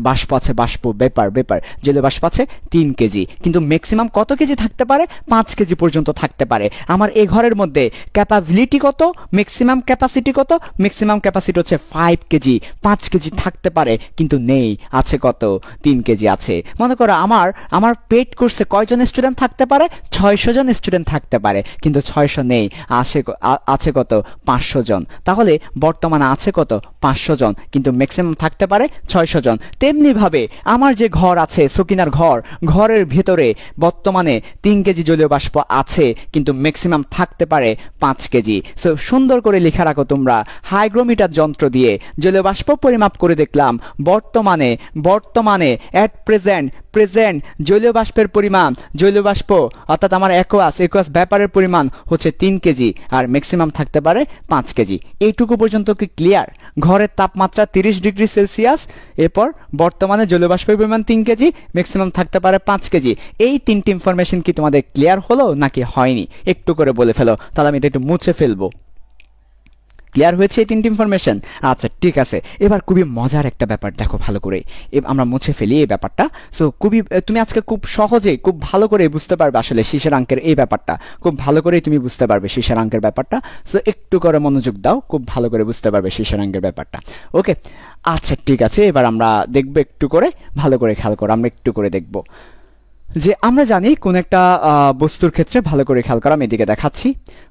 বাষ্প ব্যাপার জলীয় বাষ্প আছে 3 কেজি, কিন্তু ম্যাক্সিমাম কত কেজি থাকতে পারে, 5 কেজি পর্যন্ত থাকতে পারে। আমার এই ঘরের মধ্যে ক্যাপাবিলিটি কত, ম্যাক্সিমাম ক্যাপাসিটি কত, ম্যাক্সিমাম ক্যাপাসিটি হচ্ছে 5 কেজি, 5 কেজি থাকতে পারে, কিন্তু নেই, আছে কত, 3 কেজি আছে। মনে করো আমার পেড কোর্সে কয়জন স্টুডেন্ট থাকতে পারে, 600 জন স্টুডেন্ট থাকতে পারে, কিন্তু 600 নেই, আছে কত, 500 জন। তাহলে বর্তমানে আছে কত, 500 জন, কিন্তু ম্যাক্সিমাম থাকতে পারে 600 জন। তেমনি ভাবে আমার যে ঘর আছে, সকিনার ঘরের ভেতরে বর্তমানে 3 কেজি জলীয় বাষ্প আছে, কিন্তু ম্যাক্সিমাম থাকতে পারে 5 কেজি। সো সুন্দর করে লেখা রাখো তোমরা, হাইগ্রোমিটার যন্ত্র দিয়ে জলীয় বাষ্প পরিমাপ করে দেখলাম বর্তমানে এট প্রেজেন্ট জলীয় বাষ্পের পরিমাণ, জলীয় বাষ্প অর্থাৎ আমার একোয়াস ব্যাপারের পরিমাণ হচ্ছে 3 কেজি আর ম্যাক্সিমাম থাকতে পারে 5 কেজি। এইটুকু পর্যন্ত কি ক্লিয়ার? ঘরের তাপমাত্রা 30 ডিগ্রি সেলসিয়াস, এরপর বর্তমানে জলীয় বাষ্পের পরিমাণ 3 কেজি, ম্যাক্সিমাম থাকতে পারে 5 কেজি। এই 3টি ইনফরমেশন কি তোমাদের ক্লিয়ার হলো নাকি হয়নি? একটু করে বলে ফেলো, তাহলে আমি এটা একটু মুছে ফেলবো। ক্লিয়ার হয়েছে এই 3টি ইনফরমেশন? আচ্ছা ঠিক আছে। এবার খুবই মজার একটা ব্যাপার দেখো ভালো করে, আমরা মুছে ফেলি এই ব্যাপারটা। সো তুমি আজকে খুব সহজে খুব ভালো করে বুঝতে পারবে আসলে শিশিরাঙ্কের এই ব্যাপারটা, খুব ভালো করেই তুমি বুঝতে পারবে শিশিরাঙ্কের ব্যাপারটা। সো একটু করে মনোযোগ দাও, খুব ভালো করে বুঝতে পারবে শিশিরাঙ্কের ব্যাপারটা। ওকে, আচ্ছা ঠিক আছে। এবার আমরা দেখবো, একটু করে ভালো করে খেয়াল করো, আমরা একটু করে দেখবো যে আমরা জানি কোন একটা বস্তুর ক্ষেত্রে, ভালো করে খেয়াল করা, আমি এদিকে দেখাচ্ছি।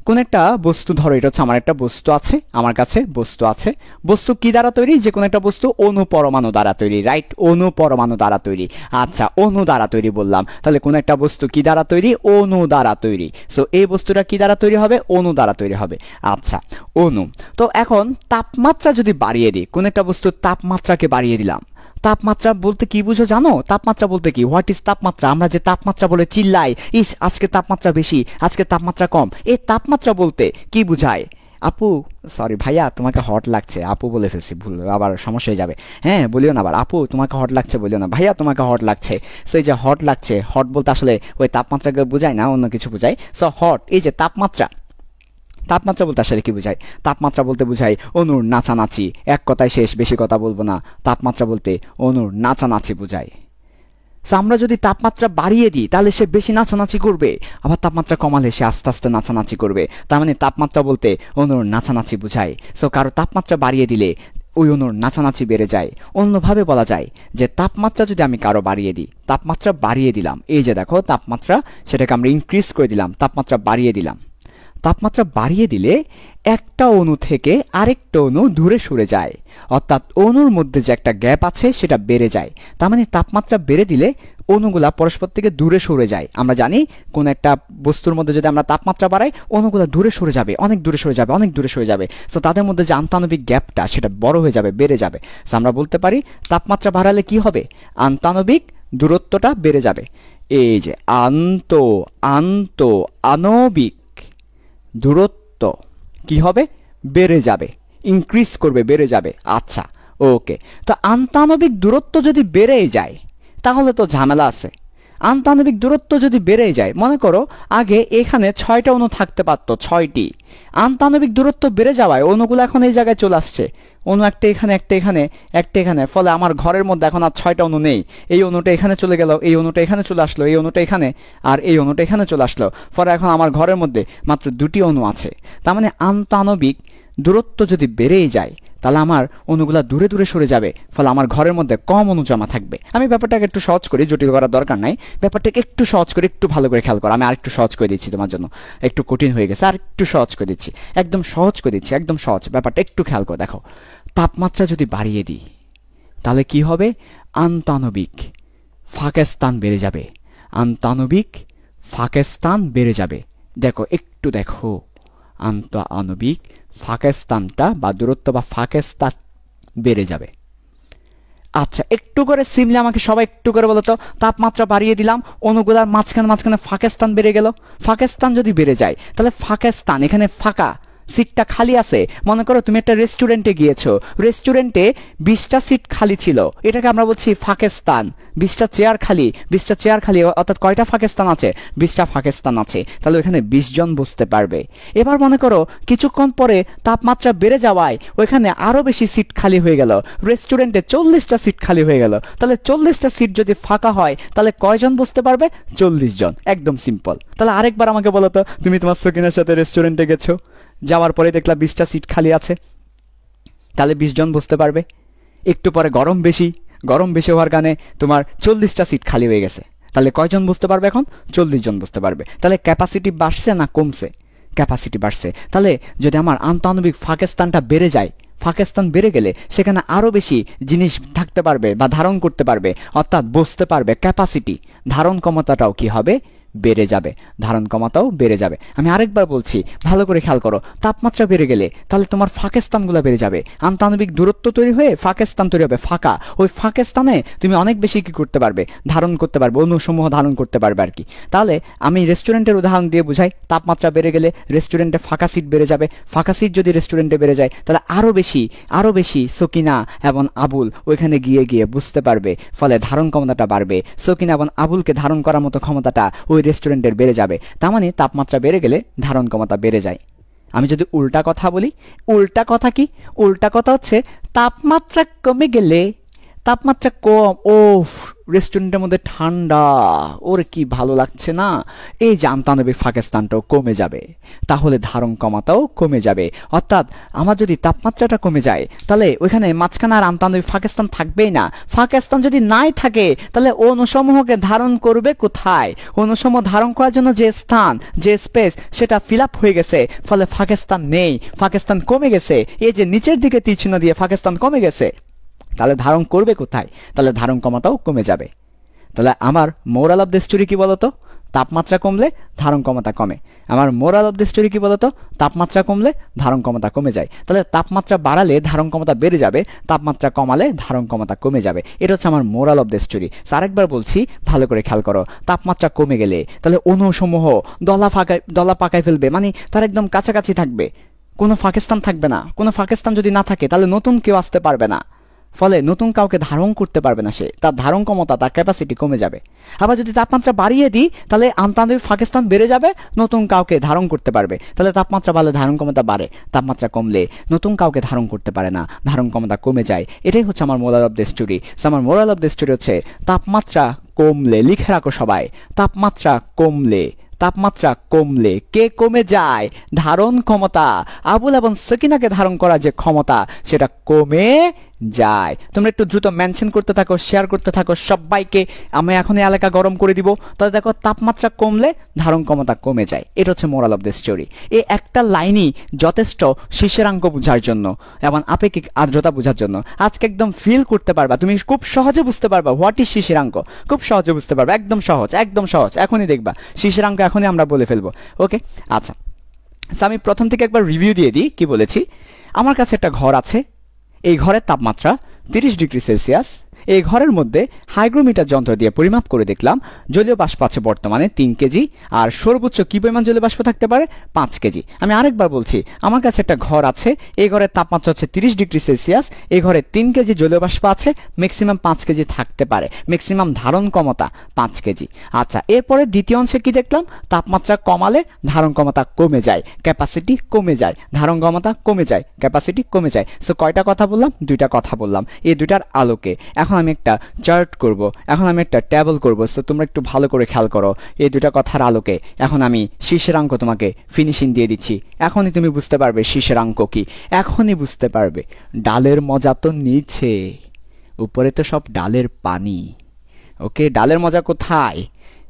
কোন একটা বস্তু, ধরো এটা হচ্ছে আমার একটা বস্তু আছে, আমার কাছে বস্তু আছে। বস্তু কি দ্বারা তৈরি? যে কোনো একটা বস্তু অণু পরমাণু দ্বারা তৈরি, রাইট? অণু পরমাণু দ্বারা তৈরি। আচ্ছা, অণু দ্বারা তৈরি বললাম, তাহলে কোন একটা বস্তু কি দ্বারা তৈরি? অণু দ্বারা তৈরি। সো এই বস্তুটা কি দ্বারা তৈরি হবে? অণু দ্বারা তৈরি হবে। আচ্ছা, অণু। তো এখন তাপমাত্রা যদি বাড়িয়ে দিই, কোন একটা বস্তুর তাপমাত্রাকে বাড়িয়ে দিলাম, তাপমাত্রা বলতে কি বুঝো জানো? তাপমাত্রা বলতে কি, হোয়াট ইজ তাপমাত্রা? আমরা যে তাপমাত্রা বলে চিল্লাই, ইস আজকে তাপমাত্রা বেশি, আজকে তাপমাত্রা কম, এই তাপমাত্রা বলতে কি বুঝায়? আপু সরি ভাইয়া তোমাকে হট লাগছে, আপু বলে ফেলছি, ভুল, আবার সমস্যা হয়ে যাবে। হ্যাঁ বলিও না আবার, আপু তোমাকে হট লাগছে বলিও না, ভাইয়া তোমাকে হট লাগছে। সো এই যে হট লাগছে, হট বলতে আসলে ওই তাপমাত্রাকে বোঝায় না, অন্য কিছু বোঝায়। সো হট, এই যে তাপমাত্রা বলতে আসলে কি বোঝায়? তাপমাত্রা বলতে বোঝায় অণুর নাচানাচি। এক কথায় শেষ, বেশি কথা বলবো না। তাপমাত্রা বলতে অণুর নাচানাচি বোঝায়। আমরা যদি তাপমাত্রা বাড়িয়ে দিই তাহলে সে বেশি নাচানাচি করবে, আবার তাপমাত্রা কমালে সে আস্তে আস্তে নাচানাচি করবে। তার মানে তাপমাত্রা বলতে অণুর নাচানাচি বোঝায়। সো কারো তাপমাত্রা বাড়িয়ে দিলে ওই অণুর নাচানাচি বেড়ে যায়। অন্যভাবে বলা যায় যে তাপমাত্রা যদি আমি কারো বাড়িয়ে দিই, তাপমাত্রা বাড়িয়ে দিলাম, এই যে দেখো তাপমাত্রা, সেটাকে আমরা ইনক্রিজ করে দিলাম, তাপমাত্রা বাড়িয়ে দিলাম। তাপমাত্রা বাড়িয়ে দিলে একটা অণু থেকে আরেকটা অণু দূরে সরে যায়, অর্থাৎ অণুর মধ্যে যে একটা গ্যাপ আছে সেটা বেড়ে যায়। তার মানে তাপমাত্রা বেড়ে দিলে অণুগুলা পরস্পর থেকে দূরে সরে যায়। আমরা জানি কোন একটা বস্তুর মধ্যে যদি আমরা তাপমাত্রা বাড়াই, অণুগুলা দূরে সরে যাবে, অনেক দূরে সরে যাবে। সো তাদের মধ্যে যে আন্তঃআণবিক গ্যাপটা সেটা বড় হয়ে যাবে, বেড়ে যাবে। সো আমরা বলতে পারি তাপমাত্রা বাড়ালে কি হবে? আন্তঃআণবিক দূরত্বটা বেড়ে যাবে। এই যে আণবিক দূরত্ব কি হবে? বেড়ে যাবে, ইনক্রিজ করবে, বেড়ে যাবে। আচ্ছা ওকে, তো আন্তঃআণবিক দূরত্ব যদি বেড়ে যায় তাহলে তো ঝামেলা আছে। আন্তঃআণবিক দূরত্ব যদি বেড়ে যায়, মনে করো আগে এখানে 6টা অণু থাকতে পারতো, 6টি। আন্তঃআণবিক দূরত্ব বেড়ে যাওয়ায় অণুগুলো এখন এই জায়গায় চলে আসছে, অণু একটা এখানে, একটা এখানে, একটা এখানে। ফলে আমার ঘরের মধ্যে এখন আর 6টা অণু নেই। এই অণুটা এখানে চলে গেল, এই অণুটা এখানে চলে আসলো, এই অণুটা এখানে, আর এই অণুটা এখানে চলে আসলো। ফলে এখন আমার ঘরের মধ্যে মাত্র 2টি অণু আছে। তার মানে আন্তঃআণবিক দূরত্ব যদি বেড়েই যায় তাহলে আমার অণুগুলা দূরে দূরে সরে যাবে, ফলে আমার ঘরের মধ্যে কম অণু জমা থাকবে। আমি ব্যাপারটাকে একটু সহজ করি, জটিল করার দরকার নাই। ব্যাপারটাকে একটু সহজ করে, একটু ভালো করে খেয়াল করো। আমি আরেকটু সহজ করে দিচ্ছি তোমার জন্য, একটু কঠিন হয়ে গেছে, আর একটু সহজ করে দিচ্ছি, একদম সহজ করে দিচ্ছি, একদম সহজ। ব্যাপারটা একটু খেয়াল করে দেখো, তাপমাত্রা যদি বাড়িয়ে দিই তাহলে কি হবে? আন্তঃআণবিক ফাঁকা স্থান বেড়ে যাবে, আন্তঃআণবিক ফাঁকা স্থান বেড়ে যাবে। দেখো একটু দেখো, আন্তঃআণবিক ফাঁকা স্থানটা বা দূরত্ব বা ফাঁকা স্থান বেড়ে যাবে। আচ্ছা, একটু করে সিমলে আমাকে সবাই একটু করে বলো তো। তাপমাত্রা বাড়িয়ে দিলাম, অণুগুলার মাঝখানে মাঝখানে ফাঁকা স্থান বেড়ে গেল। ফাঁকা স্থান যদি বেড়ে যায় তাহলে ফাঁকা স্থান, এখানে ফাঁকা সিটটা খালি আছে। মনে করো তুমি একটা রেস্টুরেন্টে গিয়েছো, রেস্টুরেন্টে 20টা সিট খালি ছিল, এটাকে আমরা বলছি ফাঁকা স্থান। 20টা চেয়ার খালি, 20টা চেয়ার খালি, অর্থাৎ কয়টা ফাঁকা স্থান আছে? 20টা ফাঁকা স্থান আছে, তাহলে ওইখানে 20 জন বসতে পারবে। এবার মনে করো কিছুক্ষণ পরে তাপমাত্রা বেড়ে যাওয়ায় ওইখানে আরো বেশি সিট খালি হয়ে গেল, রেস্টুরেন্টে 40টা সিট খালি হয়ে গেল। তাহলে 40টা সিট যদি ফাঁকা হয় তাহলে কয়জন বসতে পারবে? 40 জন। একদম সিম্পল। তাহলে আরেকবার আমাকে বলো তো, তুমি তোমার সকিনার সাথে রেস্টুরেন্টে গেছো, যাওয়ার পরে দেখলা 20টা সিট খালি আছে, তাহলে 20 জন বসতে পারবে। একটু পরে গরম বেশি হওয়ার কারণে তোমার 40টা সিট খালি হয়ে গেছে, তাহলে কয়জন বসতে পারবে? এখন 40 জন বসতে পারবে। তাহলে ক্যাপাসিটি বাড়ছে না কমছে? ক্যাপাসিটি বাড়ছে। তাহলে যদি আমার আন্তঃআণবিক ফাঁকা স্থানটা বেড়ে যায়, ফাঁকা স্থান বেড়ে গেলে সেখানে আরো বেশি জিনিস থাকতে পারবে বা ধারণ করতে পারবে, অর্থাৎ বসতে পারবে। ক্যাপাসিটি, ধারণ ক্ষমতাটাও কি হবে? বেড়ে যাবে। ধারণ ক্ষমতাও বেড়ে যাবে। আমি আরেকবার বলছি, ভালো করে খেয়াল করো। তাপমাত্রা বেড়ে গেলে তাহলে তোমার ফাঁকা স্থানগুলো বেড়ে যাবে, আন্তঃআণবিক দূরত্ব তৈরি হয়ে ফাঁকা স্থান তৈরি হবে। ফাঁকা, ওই ফাঁকা স্থানে তুমি অনেক বেশি কি করতে পারবে? ধারণ করতে পারবে, অণুসমূহ ধারণ করতে পারবে আর কি। তাহলে আমি রেস্টুরেন্টের উদাহরণ দিয়ে বুঝাই। তাপমাত্রা বেড়ে গেলে রেস্টুরেন্টে ফাঁকা সিট বেড়ে যাবে। ফাঁকা সিট যদি রেস্টুরেন্টে বেড়ে যায় তাহলে আরো বেশি সকিনা এবং আবুল ওইখানে গিয়ে বুঝতে পারবে, ফলে ধারণ ক্ষমতাটা বাড়বে। সকিনা এবং আবুলকে ধারণ করার মতো ক্ষমতাটা ওই রেস্টুরেন্টের বেড়ে যাবে। তার মানে তাপমাত্রা বেড়ে গেলে ধারণ ক্ষমতা বেড়ে যায়। আমি যদি উল্টা কথা বলি, উল্টা কথা কি? উল্টা কথা হচ্ছে তাপমাত্রা কমে গেলে, তাপমাত্রা কম, ওফ রেস্টুরেন্টের মধ্যে ঠান্ডা, ওর কি ভালো লাগছে না, এই যে আন্তঃআণবিক ফাঁকা স্থানটাও কমে যাবে, তাহলে ধারণ ক্ষমতাও কমে যাবে। অর্থাৎ আমার যদি তাপমাত্রাটা কমে যায় তাহলে ওইখানে মাঝখানে আর আন্তঃআণবিক ফাঁকা স্থান থাকবেই না। ফাঁকা স্থান যদি নাই থাকে তাহলে অণুসমূহকে ধারণ করবে কোথায়? অণুসমূহ ধারণ করার জন্য যে স্থান, যে স্পেস, সেটা ফিল আপ হয়ে গেছে, ফলে ফাঁকা স্থান নেই, ফাঁকা স্থান কমে গেছে। এই যে নিচের দিকে তীর চিহ্ন দিয়ে ফাঁকা স্থান কমে গেছে, তাহলে ধারণ করবে কোথায়? তাহলে ধারণ ক্ষমতাও কমে যাবে। তাহলে আমার মোরাল অফ দ্য স্টোরি কি বলতো? তাপমাত্রা কমলে ধারণ ক্ষমতা কমে। আমার মোরাল অফ দ্য স্টোরি কি বলতো? তাপমাত্রা কমলে ধারণ ক্ষমতা কমে যায়। তাহলে তাপমাত্রা বাড়ালে ধারণ ক্ষমতা বেড়ে যাবে, তাপমাত্রা কমালে ধারণ ক্ষমতা কমে যাবে। এটা হচ্ছে আমার মোরাল অফ দ্য স্টোরি। আরেকবার বলছি, ভালো করে খেয়াল করো। তাপমাত্রা কমে গেলে তাহলে অণুসমূহ দলা পাকায় ফেলবে, মানে তার একদম কাছাকাছি থাকবে, কোনো ফাঁকিস্তান থাকবে না। কোনো ফাঁকিস্তান যদি না থাকে তাহলে নতুন কেউ আসতে পারবে না, ফলে নতুন কাউকে ধারণ করতে পারবে না সে, তার ধারণ ক্ষমতা, তার ক্যাপাসিটি কমে যাবে। আবার যদি তাপমাত্রা বাড়িয়ে দিই তাহলে আন্তঃআণবিক ফাঁকা স্থান বেড়ে যাবে, নতুন কাউকে ধারণ করতে পারবে। তাহলে তাপমাত্রা বাড়লে ধারণ ক্ষমতা বাড়ে, তাপমাত্রা কমলে নতুন কাউকে ধারণ করতে পারে না, ধারণ ক্ষমতা কমে যায়। এটাই হচ্ছে আমার মোরাল অফ দ্য স্টোরি। আমার মোরাল অফ দ্য স্টোরি হচ্ছে তাপমাত্রা কমলে, লিখে রাখো সবাই, তাপমাত্রা কমলে কে কমে যায়? ধারণ ক্ষমতা। আবুল এবং সকিনাকে ধারণ করা যে ক্ষমতা সেটা কমে যায়। তোমরা একটু দ্রুত মেনশন করতে থাকো, শেয়ার করতে থাকো সবাইকে। আমি এখন এই এলাকা গরম করে দিব, তাহলে দেখো তাপমাত্রা কমলে ধারণ ক্ষমতা কমে যায়। এটা হচ্ছে মোরাল অফ দ্য স্টোরি। এই একটা লাইনই যথেষ্ট শিশিরাঙ্ক বোঝার জন্য এবং আপেক্ষিক আর্দ্রতা বোঝার জন্য। আজকে একদম ফিল করতে পারবা, তুমি খুব সহজে বুঝতে পারবা হোয়াট ইজ শিশিরাঙ্ক, খুব সহজে বুঝতে পারবা, একদম সহজ, একদম সহজ। এখনই দেখবা শিশিরাঙ্ক এখনই আমরা বলে ফেলবো। ওকে, আচ্ছা, আমি প্রথম থেকে একবার রিভিউ দিয়ে দিই কি বলেছি। আমার কাছে একটা ঘর আছে, এই ঘরের তাপমাত্রা 30 ডিগ্রি সেলসিয়াস। এই ঘরের মধ্যে হাইগ্রোমিটার যন্ত্র দিয়ে পরিমাপ করে দেখলাম জলীয় বাষ্প আছে বর্তমানে 3 কেজি, আর সর্বোচ্চ কি পরিমাণ জলীয় বাষ্প থাকতে পারে? 5 কেজি। আমি আরেকবার বলছি, আমার কাছে একটা ঘর আছে, এই ঘরের তাপমাত্রা হচ্ছে 30 ডিগ্রি সেলসিয়াস, এই ঘরে 3 কেজি জলীয় বাষ্প আছে, ম্যাক্সিমাম 5 কেজি থাকতে পারে, ম্যাক্সিমাম ধারণ ক্ষমতা 5 কেজি। আচ্ছা, এরপরে দ্বিতীয় অংশে কি দেখলাম? তাপমাত্রা কমালে ধারণ ক্ষমতা কমে যায়, ক্যাপাসিটি কমে যায়, ধারণ ক্ষমতা কমে যায়, ক্যাপাসিটি কমে যায়। সো কয়টা কথা বললাম? 2টা কথা বললাম। এই 2টার আলোকে এখন আমি একটা চার্ট করব, এখন আমি একটা টেবল করব। সো তোমরা একটু ভালো করে খেয়াল করো। এই 2টা কথার আলোকে এখন আমি শিশিরাঙ্ক তোমাকে ফিনিশিং দিয়ে দিচ্ছি। এখনই তুমি বুঝতে পারবে শিশিরাঙ্ক কি, এখনই বুঝতে পারবে। ডালের মজা তো নিচে, উপরে তো সব ডালের পানি। ওকে, ডালের মজা কোথায়?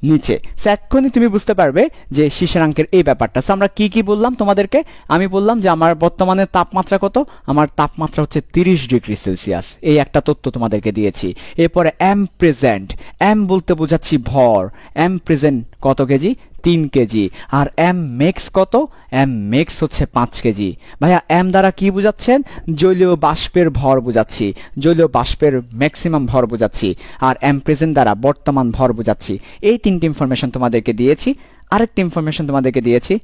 নিচে। এক্ষুনি তুমি বুঝতে পারবে যে শিশিরাঙ্কের এই ব্যাপারটা। আমরা কি কি বললাম তোমাদেরকে? আমি বললাম যে আমার বর্তমানে তাপমাত্রা কত? আমার তাপমাত্রা হচ্ছে 30 ডিগ্রি সেলসিয়াস। এই একটা তথ্য তোমাদেরকে দিয়েছি। এরপরে এম প্রেজেন্ট, এম বলতে বোঝাচ্ছি ভর। এম প্রেজেন্ট কত কেজি? 3 কেজি। আর এম মেক্স কত? এম মেক্স হচ্ছে 5 কেজি। ভাইয়া এম দ্বারা কি বুঝাচ্ছেন? জলীয় বাষ্পের ভর বুঝাচ্ছি, জলীয় বাষ্পের ম্যাক্সিমাম ভর বুঝাচ্ছি। আর এম প্রেজেন্ট দ্বারা বর্তমান ভর বুঝাচ্ছি। এই 3টি ইনফরমেশন তোমাদেরকে দিয়েছি। আরেকটি ইনফরমেশন তোমাদেরকে দিয়েছি,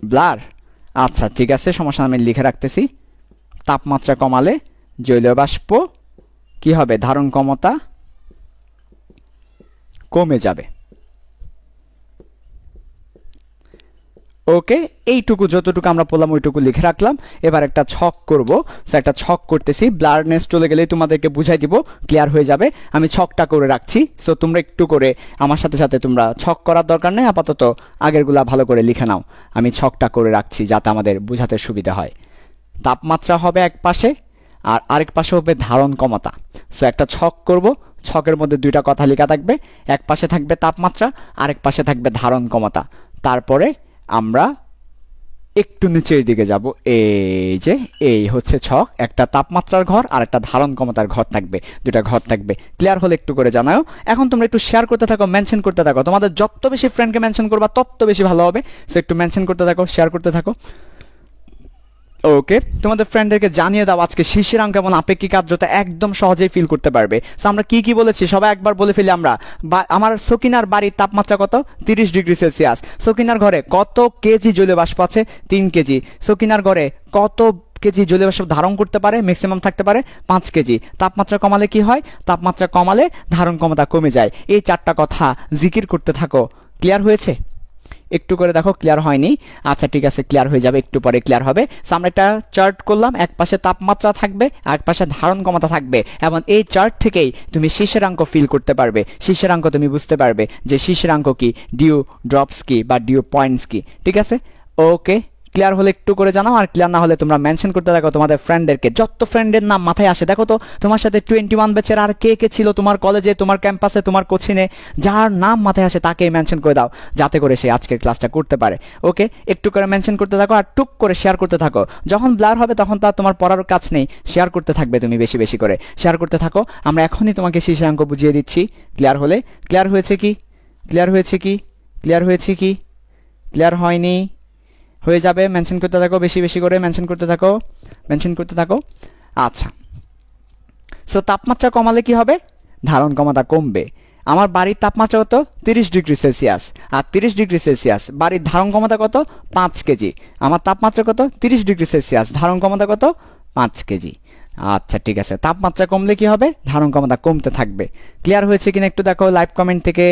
ব্লার। আচ্ছা ঠিক আছে, সমস্যা আমি লিখে রাখতেছি। তাপমাত্রা কমালে জলীয় বাষ্প কি হবে? ধারণ ক্ষমতা কমে যাবে। ওকে, এইটুকু যতটুকু আমরা বললাম ওইটুকু লিখে রাখলাম। এবার একটা ছক করব, একটা ছক করতেছি। ব্লারনেস চলে গেলেই তোমাদেরকে বুঝাই দিব, ক্লিয়ার হয়ে যাবে। আমি ছকটা করে রাখছি, সো তোমরা একটু করে আমার সাথে সাথে, তোমরা ছক করার দরকার নেই, আপাতত আগেরগুলা ভালো করে লিখে নাও। আমি ছকটা করে রাখছি যাতে আমাদের বুঝাতে সুবিধা হয়। তাপমাত্রা হবে এক পাশে আর আরেক পাশে হবে ধারণ ক্ষমতা। সো একটা ছক করব, ছকের মধ্যে দুইটা কথা লেখা থাকবে, এক পাশে থাকবে তাপমাত্রা, আরেক পাশে থাকবে ধারণ ক্ষমতা। তারপরে আমরা একটু নিচের দিকে যাব, এই যে এই হচ্ছে ছক, একটা তাপমাত্রার ঘর আর একটা ধারণ ক্ষমতার ঘর থাকবে, দুটা ঘর থাকবে। ক্লিয়ার হলে একটু করে জানাও। এখন তোমরা একটু শেয়ার করতে থাকো, মেনশন করতে থাকো। তোমাদের যত বেশি ফ্রেন্ডকে মেনশন করবা তত বেশি ভালো হবে। সো একটু মেনশন করতে থাকো, শেয়ার করতে থাকো। ওকে, তোমাদের ফ্রেন্ডদেরকে জানিয়ে দাও আজকে শিশিরাঙ্ক এবং আপেক্ষিক আর্দ্রতা একদম সহজেই ফিল করতে পারবে। সো আমরা কি কি বলেছি সবাই একবার বলে ফেলি আমরা। আমার সকিনার বাড়ির তাপমাত্রা কত? 30 ডিগ্রি সেলসিয়াস। সকিনার ঘরে কত কেজি জলীয় বাষ্প আছে? 3 কেজি। সকিনার ঘরে কত কেজি জলীয় বাষ্প ধারণ করতে পারে? ম্যাক্সিমাম থাকতে পারে 5 কেজি। তাপমাত্রা কমালে কি হয়? তাপমাত্রা কমালে ধারণ ক্ষমতা কমে যায়। এই 4টা কথা জিকির করতে থাকো। ক্লিয়ার হয়েছে? একটু করে দেখো, ক্লিয়ার হয়নি? আচ্ছা ঠিক আছে, ক্লিয়ার হয়ে যাবে, একটু পরে ক্লিয়ার হবে। আমরা একটা চার্ট করলাম, এক পাশে তাপমাত্রা থাকবে আর এক পাশে ধারণ ক্ষমতা থাকবে, এবং এই চার্ট থেকেই তুমি শিশিরাঙ্ক ফিল করতে পারবে। শিশিরাঙ্ক তুমি বুঝতে পারবে যে শিশিরাঙ্ক কি, ডিউ ড্রপস কি বা ডিউ পয়েন্টস কি। ঠিক আছে? ওকে, ক্লিয়ার হলে একটু করে জানাও, আর ক্লিয়ার না হলে তোমরা মেনশন করতে থাকো তোমাদের ফ্রেন্ডদেরকে। যত ফ্রেন্ডের নাম মাথায় আসে দেখো তো, তোমার সাথে 21 ব্যাচের আর কে কে ছিল তোমার কলেজে, তোমার ক্যাম্পাসে, তোমার কোচিনে, যার নাম মাথায় আসে তাকে মেনশন করে দাও, যাতে করে সে আজকের ক্লাসটা করতে পারে। ওকে, একটু করে মেনশন করতে থাকো আর টুক করে শেয়ার করতে থাকো। যখন ব্লার হবে তখন তো আর তোমার পড়ার কাজ নেই, শেয়ার করতে থাকবে তুমি, বেশি বেশি করে শেয়ার করতে থাকো। আমরা এখনই তোমাকে শিশিরাঙ্ক বুঝিয়ে দিচ্ছি। ক্লিয়ার হলে, ক্লিয়ার হয়েছে কি? ক্লিয়ার হয়েছে কি? ক্লিয়ার হয়েছে কি? ক্লিয়ার হয়নি? হয়ে যাবে, মেনশন করতে থাকো, বেশি বেশি করে মেনশন করতে থাকো, মেনশন করতে থাকো। আচ্ছা, সো তাপমাত্রা কমালে কি হবে? ধারণ ক্ষমতা কমবে। আমার বাড়ির তাপমাত্রা কত? 30 ডিগ্রি সেলসিয়াস। আর 30 ডিগ্রি সেলসিয়াস, বাড়ির ধারণ ক্ষমতা কত? 5 কেজি। আমার তাপমাত্রা কত? 30 ডিগ্রি সেলসিয়াস, ধারণ ক্ষমতা কত? 5 কেজি। আচ্ছা ঠিক আছে, তাপমাত্রা কমলে কি হবে? ধারণ ক্ষমতা কমতে থাকবে। ক্লিয়ার হয়েছে কিনা একটু দেখো লাইভ কমেন্ট থেকে।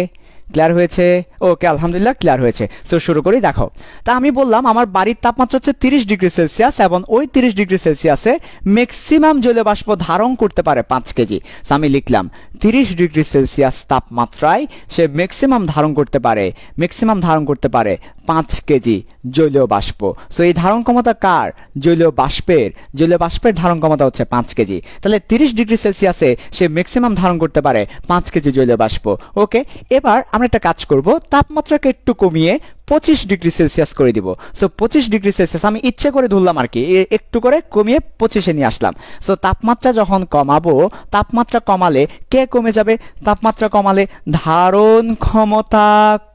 ক্লিয়ার হয়েছে? ওকে, আলহামদুলিল্লাহ ক্লিয়ার হয়েছে। সো শুরু করি। দেখো, তা আমি বললাম আমার বাড়ির তাপমাত্রা হচ্ছে 30 ডিগ্রি সেলসিয়াস, এবং ওই 30 ডিগ্রি সেলসিয়াসে ম্যাক্সিমাম জলীয় বাষ্প ধারণ করতে পারে 5 কেজি। সো আমি লিখলাম 30 ডিগ্রি সেলসিয়াস তাপমাত্রায় সে ম্যাক্সিমাম ধারণ করতে পারে, ম্যাক্সিমাম ধারণ করতে পারে 5 কেজি জলীয় বাষ্প। সো এই ধারণ ক্ষমতা কার? জলীয় বাষ্পের। জলীয় বাষ্পের ধারণ ক্ষমতা হচ্ছে 5 কেজি। তাহলে 30 ডিগ্রি সেলসিয়াসে সে ম্যাক্সিমাম ধারণ করতে পারে 5 কেজি জলীয় বাষ্প। ওকে, এবার আমরা একটা কাজ করব, তাপমাত্রাকে একটু কমিয়ে 25 ডিগ্রি সেলসিয়াস করে দিব। সো 25 ডিগ্রি সেলসিয়াস আমি ইচ্ছে করে ধরলাম আর কি, একটু করে কমিয়ে 25-এ নিয়ে আসলাম। সো তাপমাত্রা যখন কমাবো, তাপমাত্রা কমালে কে কমে যাবে? তাপমাত্রা কমালে ধারণ ক্ষমতা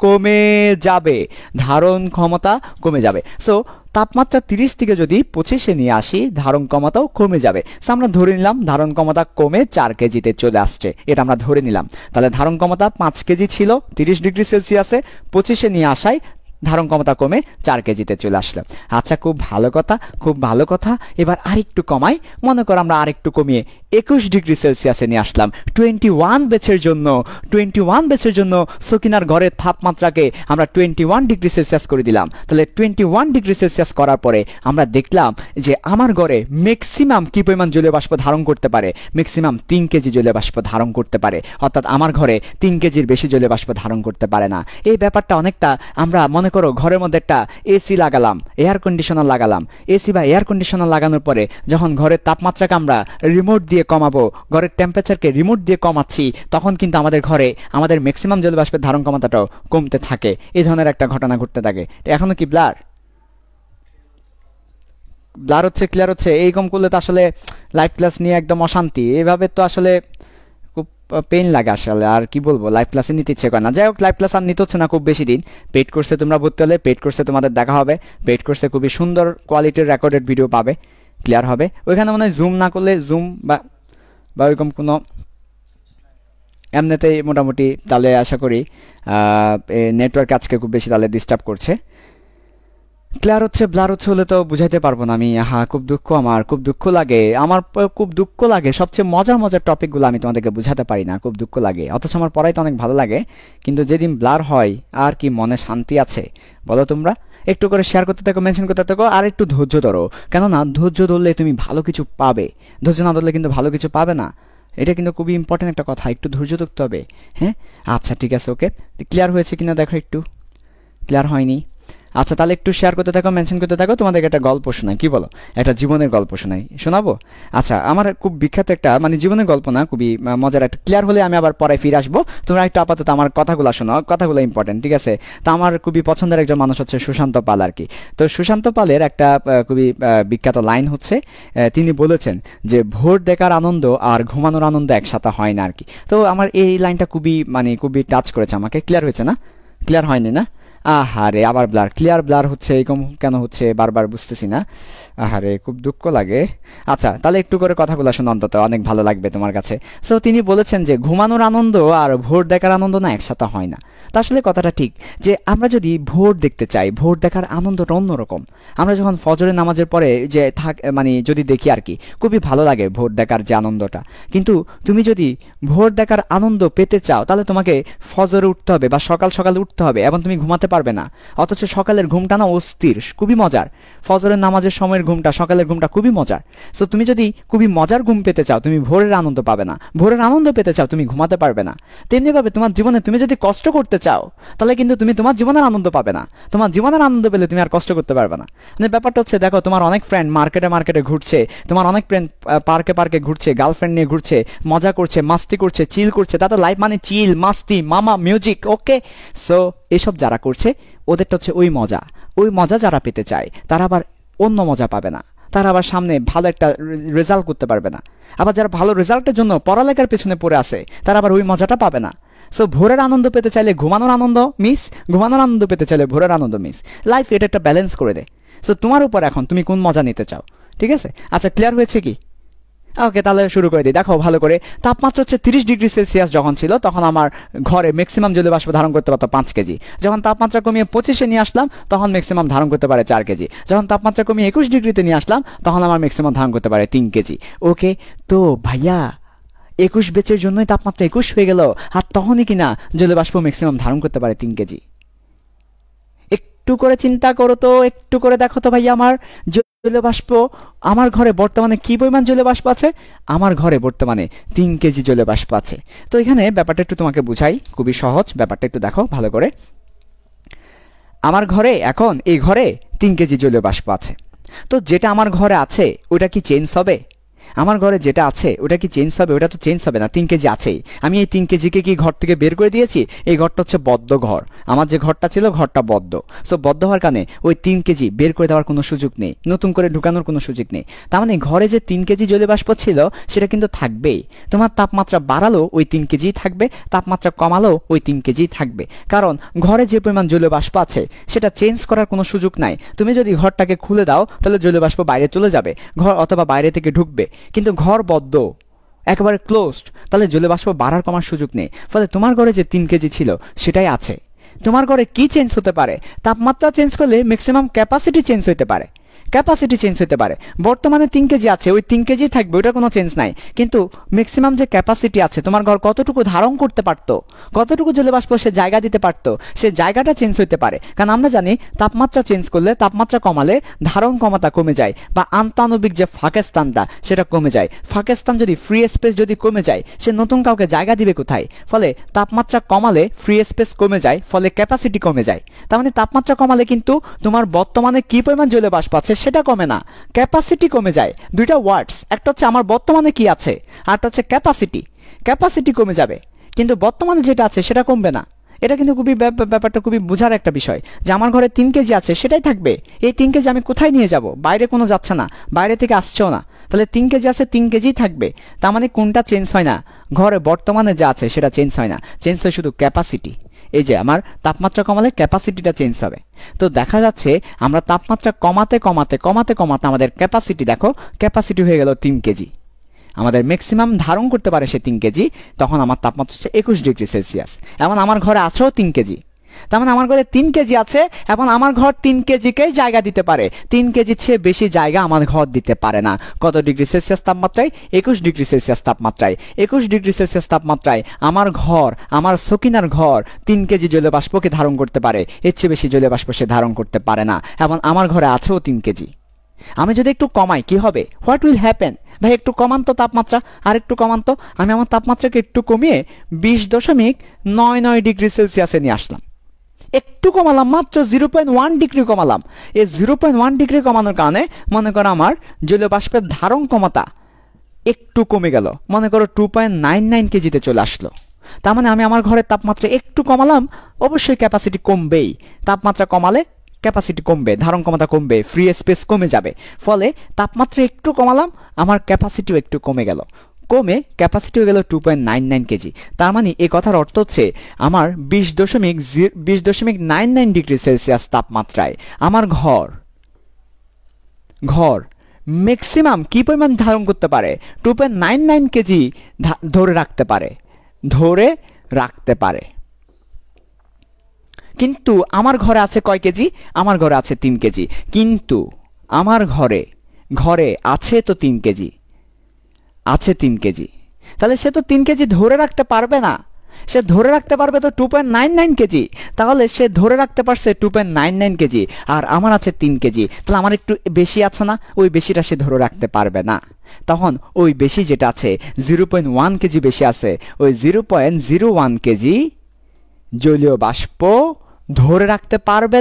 কমে যাবে, ধারণ ক্ষমতা কমে যাবে। সো তাপমাত্রা 30 থেকে যদি 25-এ নিয়ে আসি, ধারণ ক্ষমতাও কমে যাবে। সো আমরা ধরে নিলাম ধারণ ক্ষমতা কমে 4 কেজিতে চলে আসছে, এটা আমরা ধরে নিলাম। তাহলে ধারণ ক্ষমতা 5 কেজি ছিল 30 ডিগ্রি সেলসিয়াসে, 25-এ নিয়ে আসায় ধারণ ক্ষমতা কমে 4 কেজিতে চলে আসলাম। আচ্ছা, খুব ভালো কথা, খুব ভালো কথা। এবার আরেকটু কমাই, মনে করো আমরা আরেকটু কমিয়ে 21 ডিগ্রি সেলসিয়াসে নিয়ে আসলাম 21 ব্যাচের জন্য। 21 ব্যাচের জন্য সকিনার ঘরের তাপমাত্রাকে আমরা 21 ডিগ্রি সেলসিয়াস করে দিলাম। তাহলে 21 ডিগ্রি সেলসিয়াস করার পরে আমরা দেখলাম যে আমার ঘরে ম্যাক্সিমাম কি পরিমাণ জলীয় বাষ্প ধারণ করতে পারে? ম্যাক্সিমাম 3 কেজি জলীয় বাষ্প ধারণ করতে পারে। অর্থাৎ আমার ঘরে 3 কেজির বেশি জলীয় বাষ্প ধারণ করতে পারে না। এই ব্যাপারটা অনেকটা আমরা মনে করো ঘরের মধ্যে একটা এসি লাগালাম, এয়ার কন্ডিশনার লাগালাম। এসি বা এয়ার কন্ডিশনার লাগানোর পরে যখন ঘরের তাপমাত্রাকে আমরা রিমোট দিয়ে কমাবো, ঘরের টেম্পারেচারকে রিমোট দিয়ে কমাচ্ছি, তখন কিন্তু আমাদের ঘরে আমাদের ম্যাক্সিমাম জলীয় বাষ্পের ধারণ ক্ষমতাটাও কমতে থাকে। এই ধরনের একটা ঘটনা ঘটতে থাকে। এখনো কি ব্লার ব্লার হচ্ছে? ক্লিয়ার হচ্ছে? এইরকম করলে তো আসলে লাইভ ক্লাস নিয়ে একদম অশান্তি। এইভাবে তো আসলে খুব পেইন লাগে আসলে, আর কি বলবো, লাইভ ক্লাসে নিতে ইচ্ছে করে না। যাই হোক, লাইভ ক্লাস আর নিতে হচ্ছে না খুব বেশি দিন। পেইড কোর্সে তোমরা ভর্তি হলে পেইড কোর্সে তোমাদের দেখা হবে। পেইড কোর্সে খুবই সুন্দর কোয়ালিটির রেকর্ডেড ভিডিও পাবে, ক্লিয়ার হবে। ওইখানে মনে হয় জুম না করলে, জুম বা ওইরকম কোনো এমনিতেই মোটামুটি, তাহলে আশা করি নেটওয়ার্ক আজকে খুব বেশি তাহলে ডিস্টার্ব করছে। ক্লিয়ার হচ্ছে, ব্লার হচ্ছে হলে তো বুঝাইতে পারবো না আমি। খুব দুঃখ, আমার খুব দুঃখ লাগে, আমার খুব দুঃখ লাগে। সবচেয়ে মজার মজার টপিকগুলো আমি তোমাদেরকে বুঝাতে পারি না, খুব দুঃখ লাগে। অথচ আমার পড়াইতে অনেক ভালো লাগে, কিন্তু যেদিন ব্লার হয় আর কি মনে শান্তি আছে বলো তোমরা? একটু করে শেয়ার করতে থাকো, মেনশন করতে থাকো, আর একটু ধৈর্য ধরো। কেননা ধৈর্য ধরলে তুমি ভালো কিছু পাবে, ধৈর্য না ধরলে কিন্তু ভালো কিছু পাবে না। এটা কিন্তু খুবই ইম্পর্টেন্ট একটা কথা, একটু ধৈর্য ধরতে হবে। হ্যাঁ, আচ্ছা ঠিক আছে, ওকে। ক্লিয়ার হয়েছে কিনা দেখো একটু, ক্লিয়ার হয়নি? আচ্ছা, তাহলে একটু শেয়ার করতে থাকো, মেনশন করতে থাকো। তোমাদেরকে একটা গল্প শোনাই, কি বলো? একটা জীবনের গল্প শোনাবো? আচ্ছা, আমার খুব বিখ্যাত একটা, মানে জীবনের গল্প না, খুবই মজার একটা। ক্লিয়ার হলে আমি আবার পরে ফিরে আসবো। তোমরা একটু আপাতত আমার কথাগুলো শোনো, কথাগুলো ইম্পর্টেন্ট, ঠিক আছে? তো আমার খুবই পছন্দের একজন মানুষ হচ্ছে সুশান্ত পাল আর কি। তো সুশান্ত পালের একটা খুবই বিখ্যাত লাইন হচ্ছে, তিনি বলেছেন যে ভোর দেখার আনন্দ আর ঘুমানোর আনন্দ একসাথে হয় না আর কি। তো আমার এই লাইনটা খুবই টাচ করেছে আমাকে। ক্লিয়ার হয়েছে না? ক্লিয়ার হয়নি না? আহারে, আবার ব্লার, ক্লিয়ার ব্লার হচ্ছে, এরকম কেন হচ্ছে বারবার বুঝতেছি না। আহারে, খুব দুঃখ লাগে। আচ্ছা, তাহলে একটু করে কথাগুলো শুনে অন্তত অনেক ভালো লাগবে তোমার কাছে। সো তিনি বলেছেন যে ঘুমানোর আনন্দ আর ভোর দেখার আনন্দ না একসাথে হয় না। তা আসলে কথাটা ঠিক, যে আমরা যদি ভোর দেখতে চাই, ভোর দেখার আনন্দটা অন্যরকম। আমরা যখন ফজরের নামাজের পরে যে মানে যদি দেখি আর কি, খুবই ভালো লাগে ভোর দেখার যে আনন্দটা। কিন্তু তুমি যদি ভোর দেখার আনন্দ পেতে চাও, তাহলে তোমাকে ফজরে উঠতে হবে বা সকাল সকাল উঠতে হবে, এবং তুমি ঘুমাতে পারবে না। অথচ সকালের ঘুমটা না অস্থির, খুবই মজার। ফজরের নামাজের সময়ের ঘুমটা, সকালের ঘুমটা খুবই মজার। সো তুমি যদি খুবই মজার ঘুম পেতে চাও, তুমি ভোরের আনন্দ পাবে না। ভোরের আনন্দ পেতে চাও, তুমি ঘুমাতে পারবে না। তেমনিভাবে তোমার জীবনে তুমি যদি কষ্ট করতে চাও, তাহলে কিন্তু তুমি তোমার জীবনের আনন্দ পাবে না। তোমার জীবনের আনন্দ পেলে তুমি আর কষ্ট করতে পারবে না। মানে ব্যাপারটা হচ্ছে, দেখো, তোমার অনেক ফ্রেন্ড মার্কেটে ঘুরছে, তোমার অনেক ফ্রেন্ড পার্কে ঘুরছে, গার্লফ্রেন্ড নিয়ে ঘুরছে, মজা করছে, মাস্তি করছে, চিল করছে। তাদের লাইফ মানে চিল, মাস্তি, মামা, মিউজিক, ওকে। সো এসব যারা করছে, ওদেরটা হচ্ছে ওই মজা যারা পেতে চায়, তারা আবার অন্য মজা পাবে না। তারা আবার সামনে ভালো একটা রেজাল্ট করতে পারবে না। আবার যারা ভালো রেজাল্টের জন্য পড়ালেখার পেছনে পড়ে আছে, তারা আবার ওই মজাটা পাবে না। সো ভোরের আনন্দ পেতে চাইলে ঘুমানোর আনন্দ মিস, ঘুমানোর আনন্দ পেতে চাইলে ভোরের আনন্দ মিস। লাইফ এটা একটা ব্যালেন্স করে দেয়। সো তোমার উপর এখন, তুমি কোন মজা নিতে চাও, ঠিক আছে? আচ্ছা, ক্লিয়ার হয়েছে কি? ওকে, তাহলে শুরু করে দিই। দেখো ভালো করে, তাপমাত্রা হচ্ছে 30 ডিগ্রি সেলসিয়াস যখন ছিল, তখন আমার ঘরে ম্যাক্সিমাম জলীয় বাষ্প ধারণ করতে পারতো 5 কেজি। যখন তাপমাত্রা কমিয়ে 25-এ নিয়ে আসলাম, তখন ম্যাক্সিমাম ধারণ করতে পারে 4 কেজি। যখন তাপমাত্রা কমিয়ে 21 ডিগ্রিতে নিয়ে আসলাম, তখন আমার ম্যাক্সিমাম ধারণ করতে পারে 3 কেজি। ওকে, তো ভাইয়া 21 বেচের জন্যই তাপমাত্রা 21 হয়ে গেল, আর তখনই কিনা জলীয় বাষ্প ম্যাক্সিমাম ধারণ করতে পারে 3 কেজি। একটু করে চিন্তা করো তো, একটু করে দেখো তো ভাইয়া, আমার জলীয় বাষ্প, আমার ঘরে বর্তমানে কি পরিমাণ জলীয় বাষ্প আছে? আমার ঘরে বর্তমানে 3 কেজি জলীয় বাষ্প আছে। তো এখানে ব্যাপারটা একটু তোমাকে বুঝাই, খুবই সহজ ব্যাপারটা, একটু দেখো ভালো করে। আমার ঘরে এখন, এই ঘরে 3 কেজি জলীয় বাষ্প আছে। তো যেটা আমার ঘরে আছে ওটা কি চেঞ্জ হবে? আমার ঘরে যেটা আছে ওটা কি চেঞ্জ হবে? ওটা তো চেঞ্জ হবে না, 3 কেজি আছেই। আমি এই 3 কেজিকে কি ঘর থেকে বের করে দিয়েছি? এই ঘরটা হচ্ছে বদ্ধ ঘর, আমার যে ঘরটা ছিল ঘরটা বদ্ধ। সো বদ্ধ হওয়ার কারণে ওই 3 কেজি বের করে দেওয়ার কোনো সুযোগ নেই, নতুন করে ঢুকানোর কোনো সুযোগ নেই। তার মানে ঘরে যে 3 কেজি জলীয় বাষ্প ছিল সেটা কিন্তু থাকবেই। তোমার তাপমাত্রা বাড়ালো ওই 3 কেজি থাকবে, তাপমাত্রা কমালো ওই 3 কেজি থাকবে। কারণ ঘরে যে পরিমাণ জলীয় বাষ্প আছে সেটা চেঞ্জ করার কোনো সুযোগ নাই। তুমি যদি ঘরটাকে খুলে দাও, তাহলে জলীয় বাষ্প বাইরে চলে যাবে, ঘর অথবা বাইরে থেকে ঢুকবে। কিন্তু ঘর বদ্ধ, একেবারে ক্লোজড, তাহলে জলীয় বাষ্প বাড়ার কমার সুযোগ নেই। ফলে তোমার ঘরে যে 3 কেজি ছিল সেটাই আছে। তোমার ঘরে কি চেঞ্জ হতে পারে? তাপমাত্রা চেঞ্জ করলে ম্যাক্সিমাম ক্যাপাসিটি চেঞ্জ হতে পারে, ক্যাপাসিটি চেঞ্জ হতে পারে। বর্তমানে 3 কেজি আছে, ওই 3 কেজি থাকবে, ওটার কোনো চেঞ্জ নাই। কিন্তু ম্যাক্সিমাম যে ক্যাপাসিটি আছে, তোমার ঘর কতটুকু ধারণ করতে পারতো, কতটুকু জলীয় বাষ্প সে জায়গা দিতে পারতো, সে জায়গাটা চেঞ্জ হতে পারে। কারণ আমরা জানি তাপমাত্রা চেঞ্জ করলে, তাপমাত্রা কমালে ধারণ ক্ষমতা কমে যায়, বা আন্তঃআণবিক যে ফাঁকেস্থানটা সেটা কমে যায়। ফাঁকেস্থান যদি, ফ্রি স্পেস যদি কমে যায়, সে নতুন কাউকে জায়গা দিবে কোথায়? ফলে তাপমাত্রা কমালে ফ্রি স্পেস কমে যায়, ফলে ক্যাপাসিটি কমে যায়। তার মানে তাপমাত্রা কমালে কিন্তু তোমার বর্তমানে কি পরিমাণ জলীয় বাষ্প আছে সেটা কমে না, ক্যাপাসিটি কমে যায়। দুইটা ওয়ার্ডস, একটা হচ্ছে আমার বর্তমানে কি আছে, আরটা হচ্ছে ক্যাপাসিটি। ক্যাপাসিটি কমে যাবে, কিন্তু বর্তমানে যেটা আছে সেটা কমবে না। এটা কিন্তু খুবই ব্যাপারটা খুবই বোঝার একটা বিষয় যে আমার ঘরে 3 কেজি আছে, সেটাই থাকবে। এই 3 কেজি আমি কোথায় নিয়ে যাব? বাইরে কোনো যাচ্ছে না, বাইরে থেকে আসছেও না, তাহলে 3 কেজি আছে, 3 কেজিই থাকবে। তার মানে কোনটা চেঞ্জ হয় না? ঘরে বর্তমানে যা আছে সেটা চেঞ্জ হয় না, চেঞ্জ হয় শুধু ক্যাপাসিটি। এই যে আমার তাপমাত্রা কমালে ক্যাপাসিটিটা চেঞ্জ হবে। তো দেখা যাচ্ছে আমরা তাপমাত্রা কমাতে কমাতে কমাতে কমাতে আমাদের ক্যাপাসিটি, দেখো ক্যাপাসিটি হয়ে গেল 3 কেজি। আমাদের ম্যাক্সিমাম ধারণ করতে পারে সে 3 কেজি, তখন আমার তাপমাত্রা হচ্ছে 21 ডিগ্রি সেলসিয়াস। এমন আমার ঘরে আছেও 3 কেজি, তার মানে আমার ঘরে 3 কেজি আছে, এবং আমার ঘর 3 কেজিকেই জায়গা দিতে পারে। 3 কেজির চেয়ে বেশি জায়গা আমার ঘর দিতে পারে না। কত ডিগ্রি সেলসিয়াস তাপমাত্রায়? 21 ডিগ্রি সেলসিয়াস তাপমাত্রায়। 21 ডিগ্রি সেলসিয়াস তাপমাত্রায় আমার ঘর, আমার সকিনার ঘর 3 কেজি জলীয় বাষ্পকে ধারণ করতে পারে, এর চেয়ে বেশি জলীয় বাষ্প সে ধারণ করতে পারে না, এবং আমার ঘরে আছেও 3 কেজি। আমি যদি একটু কমাই কি হবে? What will happen? ভাই একটু কমান তো তাপমাত্রা, আর একটু কমান তো। আমি আমার তাপমাত্রাকে একটু কমিয়ে 20.99 ডিগ্রি সেলসিয়াসে নিয়ে আসলাম। একটু কমালাম, মাত্র 0.1 ডিগ্রি কমালাম। এই 0.1 ডিগ্রি কমানোর কারণে মনে করো আমার জলীয় বাষ্পের ধারণ ক্ষমতা একটু কমে গেল, মনে করো 2.99 কেজিতে চলে আসলো। তার মানে আমি আমার ঘরের তাপমাত্রা একটু কমালাম, অবশ্যই ক্যাপাসিটি কমবেই। তাপমাত্রা কমালে ক্যাপাসিটি কমবে, ধারণ ক্ষমতা কমবে, ফ্রি স্পেস কমে যাবে। ফলে তাপমাত্রা একটু কমালাম, আমার ক্যাপাসিটিও একটু কমে গেল, কমে ক্যাপাসিটি হয়ে গেল 2.99 কেজি। তার মানে এই কথার অর্থ হচ্ছে আমার 20.99 ডিগ্রি সেলসিয়াস তাপমাত্রায় আমার ঘর ম্যাক্সিমাম কি পরিমাণ ধারণ করতে পারে? 2.99 কেজি ধরে রাখতে পারে। কিন্তু আমার ঘরে আছে কয় কেজি? আমার ঘরে আছে 3 কেজি। কিন্তু আমার ঘরে আছে তো 3 কেজি, আছে 3 কেজি। তাহলে সে তো 3 কেজি ধরে রাখতে পারবে না, সে ধরে রাখতে পারবে তো 2.99 কেজি। তাহলে সে ধরে রাখতে পারছে 2.99 কেজি, আর আমার আছে 3 কেজি। তাহলে আমার একটু বেশি আছে না? ওই বেশিটা সে ধরে রাখতে পারবে না। তখন ওই বেশি যেটা আছে 0.1 কেজি বেশি আছে, ওই 0.01 কেজি জলীয় বাষ্প ধরে রাখতে পারবে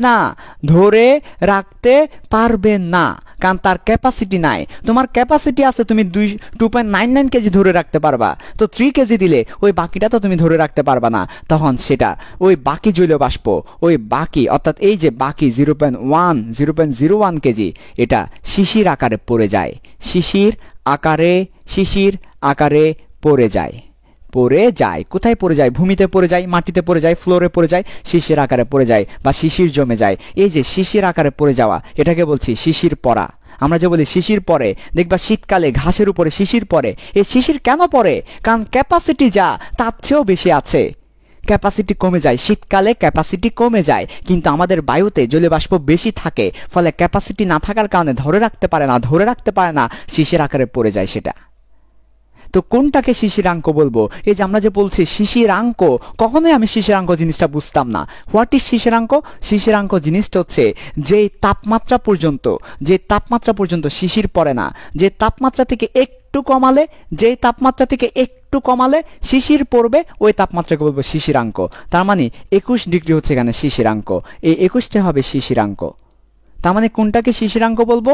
না, কারণ তার ক্যাপাসিটি নাই। তোমার ক্যাপাসিটি আছে, তুমি 2.99 কেজি ধরে রাখতে পারবা, তো 3 কেজি দিলে ওই বাকিটা তো তুমি ধরে রাখতে পারবা না। তখন সেটা ওই বাকি জলীয় বাষ্প, ওই বাকি অর্থাৎ এই যে বাকি 0.01 কেজি, এটা শিশির আকারে পড়ে যায়, শিশির আকারে পড়ে যায়। কোথায় পড়ে যায়? ভূমিতে পড়ে যায়, মাটিতে পড়ে যায়, ফ্লোরে পড়ে যায়, শিশির আকারে পড়ে যায়, বা শিশির জমে যায়। এই যে শিশির আকারে পড়ে যাওয়া, এটাকে বলছি শিশির পড়া। আমরা যে বলি শিশির পড়ে, দেখবা শীতকালে ঘাসের উপরে শিশির পড়ে। এই শিশির কেন পড়ে? কারণ ক্যাপাসিটি যা তার চেয়েও বেশি আছে, ক্যাপাসিটি কমে যায়। শীতকালে ক্যাপাসিটি কমে যায়, কিন্তু আমাদের বায়ুতে জলীয় বাষ্প বেশি থাকে, ফলে ক্যাপাসিটি না থাকার কারণে ধরে রাখতে পারে না, শিশির আকারে পড়ে যায় সেটা। তো কোনটাকে শিশিরাঙ্ক বলবো? এই যে আমরা যে বলছি শিশিরাঙ্ক, কখনোই আমি শিশিরাঙ্ক জিনিসটা বুঝতাম না। What is শিশিরাঙ্ক? শিশিরাঙ্ক জিনিসটা হচ্ছে যে তাপমাত্রা পর্যন্ত শিশির পড়ে না, যে তাপমাত্রা থেকে একটু কমালে শিশির পড়বে, ওই তাপমাত্রাকে বলবো শিশিরাঙ্ক। তার মানে 21 ডিগ্রি হচ্ছে এখানে শিশিরাঙ্ক, এই 21টা হবে শিশিরাঙ্ক। তার মানে কোনটাকে শিশিরাঙ্ক বলবো?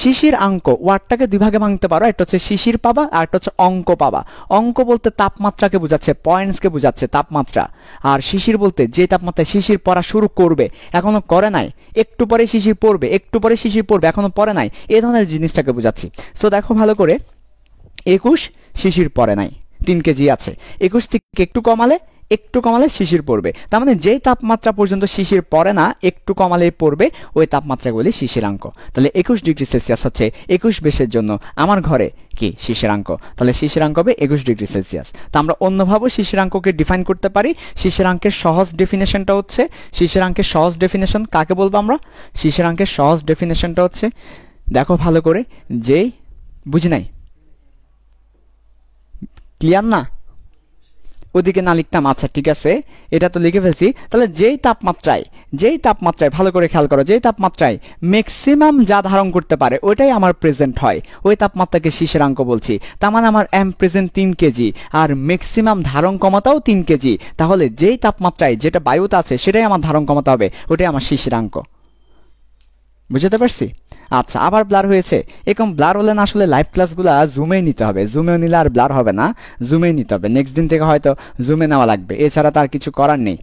শিশির আঙ্ক ওয়ার্ডটাকে দুই ভাগে ভাঙতে পারো, একটা হচ্ছে শিশির পাবা, আর একটা হচ্ছে অঙ্ক পাবা। অঙ্ক বলতে তাপমাত্রাকে বোঝাচ্ছে, পয়েন্টসকে বোঝাচ্ছে তাপমাত্রা। আর শিশির বলতে যে তাপমাত্রায় শিশির পড়া শুরু করবে, এখনো করে নাই, একটু পরে শিশির পড়বে, এখনো পড়ে নাই, এই ধরনের জিনিসটাকে বোঝাচ্ছি। সো দেখো ভালো করে, 21 শিশির পড়ে নাই, 3 কেজি আছে। 21 থেকে একটু কমালে শিশির পড়বে। তার মানে যেই তাপমাত্রা পর্যন্ত শিশির পড়ে না, একটু কমালেই পড়বে, ওই তাপমাত্রাগুলি শিশিরাঙ্ক। তাহলে 21 ডিগ্রি সেলসিয়াস হচ্ছে 21 বেশের জন্য আমার ঘরে কি শিশিরাঙ্ক। তাহলে শিশিরাঙ্ক হবে 21 ডিগ্রি সেলসিয়াস। তা আমরা অন্যভাবে শিশিরাঙ্ককে ডিফাইন করতে পারি। শিশিরাঙ্কের সহজ ডেফিনেশনটা হচ্ছে, শিশিরাঙ্কের সহজ ডেফিনেশন কাকে বলবো আমরা? শিশিরাঙ্কের সহজ ডেফিনেশনটা হচ্ছে, দেখো ভালো করে, যেই বুঝি নাই, ক্লিয়ার না? ওদিকে না লিখতাম, আচ্ছা ঠিক আছে, এটা তো লিখে ফেলছি। তাহলে যেই তাপমাত্রায় ভালো করে খেয়াল করো, যেই তাপমাত্রায় ম্যাক্সিমাম যা ধারণ করতে পারে ওইটাই আমার প্রেজেন্ট হয়, ওই তাপমাত্রাকে শিশিরাঙ্ক বলছি। তার মানে আমার প্রেজেন্ট 3 কেজি, আর ম্যাক্সিমাম ধারণ ক্ষমতাও 3 কেজি। তাহলে যেই তাপমাত্রায় যেটা বায়ুতে আছে সেটাই আমার ধারণ ক্ষমতা হবে, ওটাই আমার শিশিরাঙ্ক। বুঝতে পারছি? আচ্ছা, আবার ব্লার হয়েছে। এরকম ব্লার হলে না আসলে লাইভ ক্লাসগুলা জুমেই নিতে হবে, জুমেও নিলে আর ব্লার হবে না, জুমেই নিতে হবে। নেক্সট দিন থেকে হয়তো জুমে নেওয়া লাগবে, এছাড়া তার কিছু করার নেই,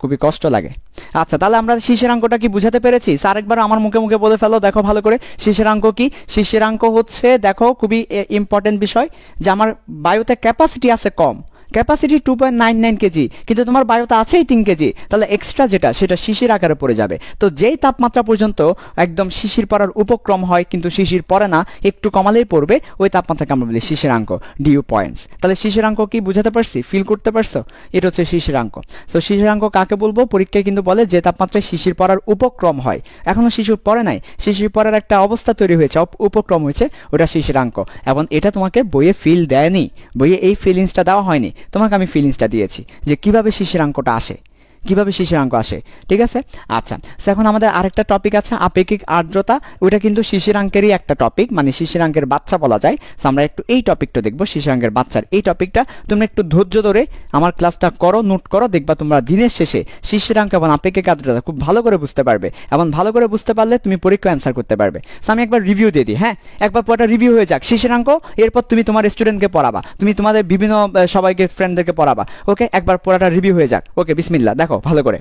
খুবই কষ্ট লাগে। আচ্ছা, তাহলে আমরা শিশিরাঙ্কটা কি বুঝাতে পেরেছি? আরেকবার আমার মুখে মুখে বলে ফেলো, দেখো ভালো করে। শিশিরাঙ্ক কি? শিশিরাঙ্ক হচ্ছে, দেখো খুবই ইম্পর্টেন্ট বিষয়, যে আমার বায়ুতে ক্যাপাসিটি আছে কম, ক্যাপাসিটি 2.99 কেজি, কিন্তু তোমার বায়ুতে আছেই 3 কেজি, তাহলে এক্সট্রা যেটা সেটা শিশির আকারে পড়ে যাবে। তো যেই তাপমাত্রা পর্যন্ত একদম শিশির পড়ার উপক্রম হয় কিন্তু শিশির পড়ে না, একটু কমালেই পড়বে, ওই তাপমাত্রাকে আমরা বলি শিশিরাঙ্ক, ডিউ পয়েন্টস। তাহলে শিশিরাঙ্ক কি বুঝাতে পারছি? ফিল করতে পারছো? এটা হচ্ছে শিশিরাঙ্ক। সো শিশিরাঙ্ক কাকে বলবো? পরীক্ষায় কিন্তু বলে যে তাপমাত্রায় শিশির পড়ার উপক্রম হয়, এখনো শিশির পড়ে নাই, শিশির পড়ার একটা অবস্থা তৈরি হয়েছে, উপক্রম হয়েছে, ওটা শিশিরাঙ্ক। এবং এটা তোমাকে বইয়ে ফিল দেয়নি, বইয়ে এই ফিলিংসটা দেওয়া হয়নি, তোমাকে আমি ফিলিংসটা দিয়েছি যে কিভাবে শিশিরাঙ্কটা আসে, কিভাবে শিশিরাঙ্ক আসে। ঠিক আছে? আচ্ছা, এখন আমাদের আরেকটা টপিক আছে আপেক্ষিক আর্দ্রতা। ওইটা কিন্তু শিশিরাঙ্কেরই একটা টপিক, মানে শিশিরাঙ্কের বাচ্চা বলা যায়। আমরা একটু এই টপিকটা দেখবো, শিশিরাঙ্কের বাচ্চার এই টপিকটা। তোমরা একটু ধৈর্য ধরে আমার ক্লাসটা করো, নোট করো, দেখবা তোমরা দিনের শেষে শিশিরাঙ্ক এবং আপেক্ষিক আর্দ্রতা খুব ভালো করে বুঝতে পারবে, এবং ভালো করে বুঝতে পারলে তুমি পরীক্ষা অ্যান্সার করতে পারবে। আমি একবার রিভিউ দিয়ে দিই, হ্যাঁ, একবার পুরোটা রিভিউ হয়ে যাক শিশিরাঙ্ক, এরপর তুমি তোমার স্টুডেন্টকে পড়াবা, তুমি তোমাদের বিভিন্ন সবাইকে ফ্রেন্ডদেরকে পড়াবা। ওকে, একবার পুরোটা রিভিউ হয়ে যাক। ওকে, বিসমিল্লাহ। দেখো ভালো করে,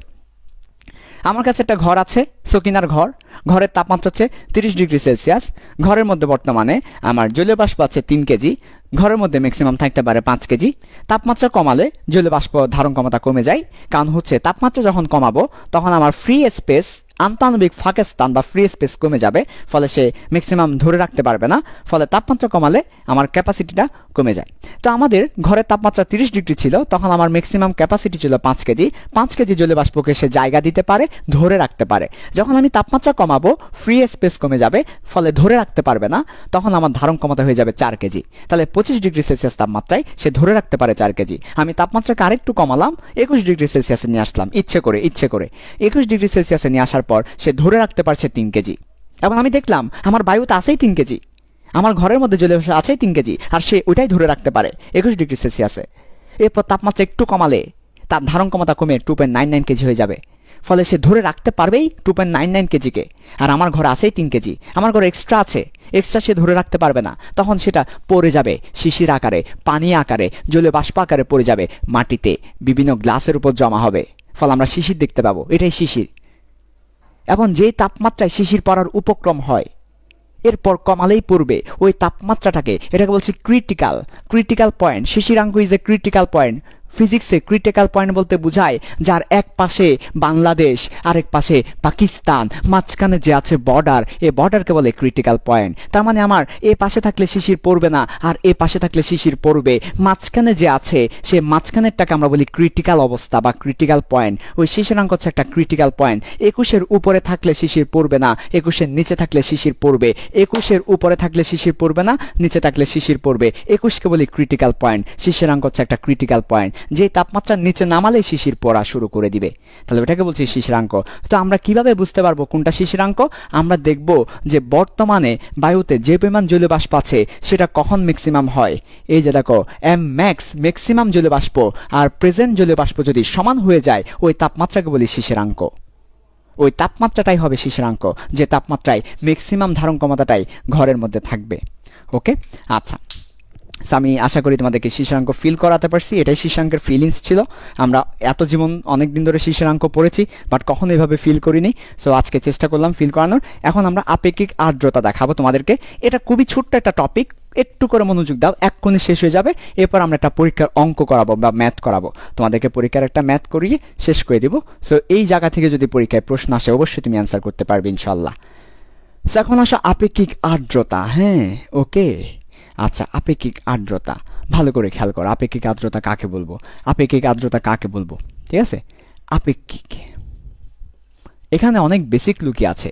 আমার কাছে একটা ঘর আছে, সকিনার ঘর। ঘরের তাপমাত্রা হচ্ছে 30 ডিগ্রি সেলসিয়াস। ঘরের মধ্যে বর্তমানে আমার জলীয় বাষ্প আছে 3 কেজি। ঘরের মধ্যে ম্যাক্সিমাম থাকতে পারে 5 কেজি। তাপমাত্রা কমালে জলীয় বাষ্প ধারণ ক্ষমতা কমে যায়, কারণ হচ্ছে তাপমাত্রা যখন কমাবো তখন আমার ফ্রি স্পেস, আন্তানবিক ফাঁকা স্থান বা ফ্রি স্পেস কমে যাবে, ফলে সে ম্যাক্সিমাম ধরে রাখতে পারবে না, ফলে তাপমাত্রা কমালে আমার ক্যাপাসিটিটা কমে যায়। তো আমাদের ঘরের তাপমাত্রা 30 ডিগ্রি ছিল, তখন আমার ম্যাক্সিমাম ক্যাপাসিটি ছিল 5 কেজি। 5 কেজি জলীয় বাষ্পকে সে জায়গা দিতে পারে, ধরে রাখতে পারে। যখন আমি তাপমাত্রা কমাবো, ফ্রি স্পেস কমে যাবে, ফলে ধরে রাখতে পারবে না, তখন আমার ধারণ ক্ষমতা হয়ে যাবে 4 কেজি। তাহলে 25 ডিগ্রি সেলসিয়াস তাপমাত্রায় সে ধরে রাখতে পারে 4 কেজি। আমি তাপমাত্রাকে আরেকটু কমালাম, 21 ডিগ্রি সেলসিয়াসে নিয়ে আসলাম, ইচ্ছে করে 21 ডিগ্রি সেলসিয়াসে নিয়ে আসার পর সে ধরে রাখতে পারছে 3 কেজি। এবং আমি দেখলাম আমার বায়ুতে আছেই 3 কেজি, আমার ঘরের মধ্যে জলীয় বাষ্প আছেই 3 কেজি, আর সে ওইটাই ধরে রাখতে পারে 21 ডিগ্রি সেলসিয়াসে। এরপর তাপমাত্রা একটু কমালে তার ধারণ ক্ষমতা কমে 2.99 কেজি হয়ে যাবে, ফলে সে ধরে রাখতে পারবেই 2.99 কেজিকে। আর আমার ঘরে আছেই 3 কেজি, আমার ঘরে এক্সট্রা আছে, এক্সট্রা সে ধরে রাখতে পারবে না, তখন সেটা পড়ে যাবে শিশির আকারে, পানি আকারে, জলীয় বাষ্প আকারে পড়ে যাবে মাটিতে, বিভিন্ন গ্লাসের উপর জমা হবে, ফলে আমরা শিশির দেখতে পাবো, এটাই শিশির। এবং যে তাপমাত্রায় শিশির পড়ার উপক্রম হয় এরপর কমালেই পড়বে, ওই তাপমাত্রাটাকে, এটাকে বলছি ক্রিটিক্যাল পয়েন্ট। শিশিরাঙ্ক ইজ এ ক্রিটিক্যাল পয়েন্ট। ফিজিক্সে ক্রিটিক্যাল পয়েন্ট বলতে বোঝায় যার এক পাশে বাংলাদেশ, আরেক পাশে পাকিস্তান, মাঝখানে যে আছে বর্ডার, এই বর্ডারকে বলে ক্রিটিক্যাল পয়েন্ট। তার মানে আমার এ পাশে থাকলে শিশির পড়বে না, আর এ পাশে থাকলে শিশির পড়বে। মাঝখানে যে আছে সে মাঝখানেরটাকে আমরা বলি ক্রিটিক্যাল অবস্থা বা ক্রিটিক্যাল পয়েন্ট। ওই শিশিরাঙ্ক হচ্ছে একটা ক্রিটিক্যাল পয়েন্ট। 21-এর উপরে থাকলে শিশির পড়বে না, 21-এর নিচে থাকলে শিশির পড়বে। 21-এর উপরে থাকলে শিশির পড়বে না, নিচে থাকলে শিশির পড়বে। 21-কে বলি ক্রিটিক্যাল পয়েন্ট। শিশিরাঙ্ক হচ্ছে একটা ক্রিটিক্যাল পয়েন্ট, যে তাপমাত্রার নিচে নামালে শিশির পড়া শুরু করে দিবে, তাহলে ওটাকে বলছি শিশিরাঙ্ক। তো আমরা কিভাবে বুঝতে পারবো কোনটা শিশিরাঙ্ক? আমরা দেখব যে বর্তমানে বায়ুতে যে পরিমাণ জলীয় বাষ্প আছে সেটা কখন ম্যাক্সিমাম হয়। এই যে দেখো, ম্যাক্সিমাম জলীয় বাষ্প আর প্রেজেন্ট জলীয় বাষ্প যদি সমান হয়ে যায়, ওই তাপমাত্রাকে বলি শিশিরাঙ্ক। ওই তাপমাত্রাটাই হবে শিশিরাঙ্ক, যে তাপমাত্রায় ম্যাক্সিমাম ধারণ ক্ষমতাটাই ঘরের মধ্যে থাকবে। ওকে, আচ্ছা, আমি আশা করি তোমাদেরকে শিশিরাঙ্ক ফিল করাতে পারছি। এটাই শিশিরাঙ্কের ফিলিংস ছিল। আমরা এত জীবন অনেক দিন ধরে শিশিরাঙ্ক পড়েছি, বাট কখনো এভাবে ফিল করিনি। সো আজকে চেষ্টা করলাম ফিল করানোর। এখন আমরা আপেক্ষিক আর্দ্রতা দেখাবো তোমাদেরকে। এটা খুবই ছোট্ট একটা টপিক, একটু করে মনোযোগ দাও, এক্ষুনি শেষ হয়ে যাবে। এরপর আমরা একটা পরীক্ষার অঙ্ক করাবো বা ম্যাথ করাবো, তোমাদেরকে পরীক্ষার একটা ম্যাথ করিয়ে শেষ করে দিব। সো এই জায়গা থেকে যদি পরীক্ষায় প্রশ্ন আসে অবশ্যই তুমি অ্যান্সার করতে পারবে ইনশাল্লাহ। সো এখন আসো আপেক্ষিক আর্দ্রতা। হ্যাঁ, ওকে, আচ্ছা, আপেক্ষিক আর্দ্রতা ভালো করে খেয়াল করো। আপেক্ষিক আর্দ্রতা কাকে বলবো? আপেক্ষিক আর্দ্রতা কাকে বলবো? ঠিক আছে, আপেক্ষিক, এখানে অনেক বেসিক লুকি আছে।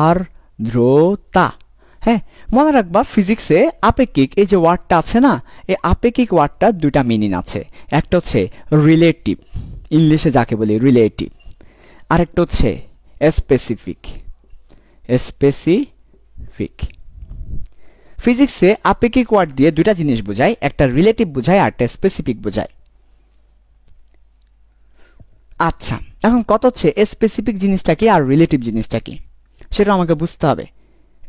আর্দ্রতা, হ্যাঁ, মনে রাখবা ফিজিক্সে আপেক্ষিক এই যে ওয়ার্ডটা আছে না, এই আপেক্ষিক ওয়ার্ডটা দুইটা মিনিং আছে। একটা হচ্ছে রিলেটিভ, ইংলিশে যাকে বলি রিলেটিভ, আরেকটা হচ্ছে স্পেসিফিক। ফিজিক্সে আপেক্ষিক ওয়ার্ড দিয়ে দুইটা জিনিস বোঝায়, একটা রিলেটিভ বোঝায় আর একটা স্পেসিফিক বোঝায়। আচ্ছা, এখন কত হচ্ছে স্পেসিফিক জিনিসটা কি আর রিলেটিভ জিনিসটা কি? সেটা আমাকে বুঝতে হবে।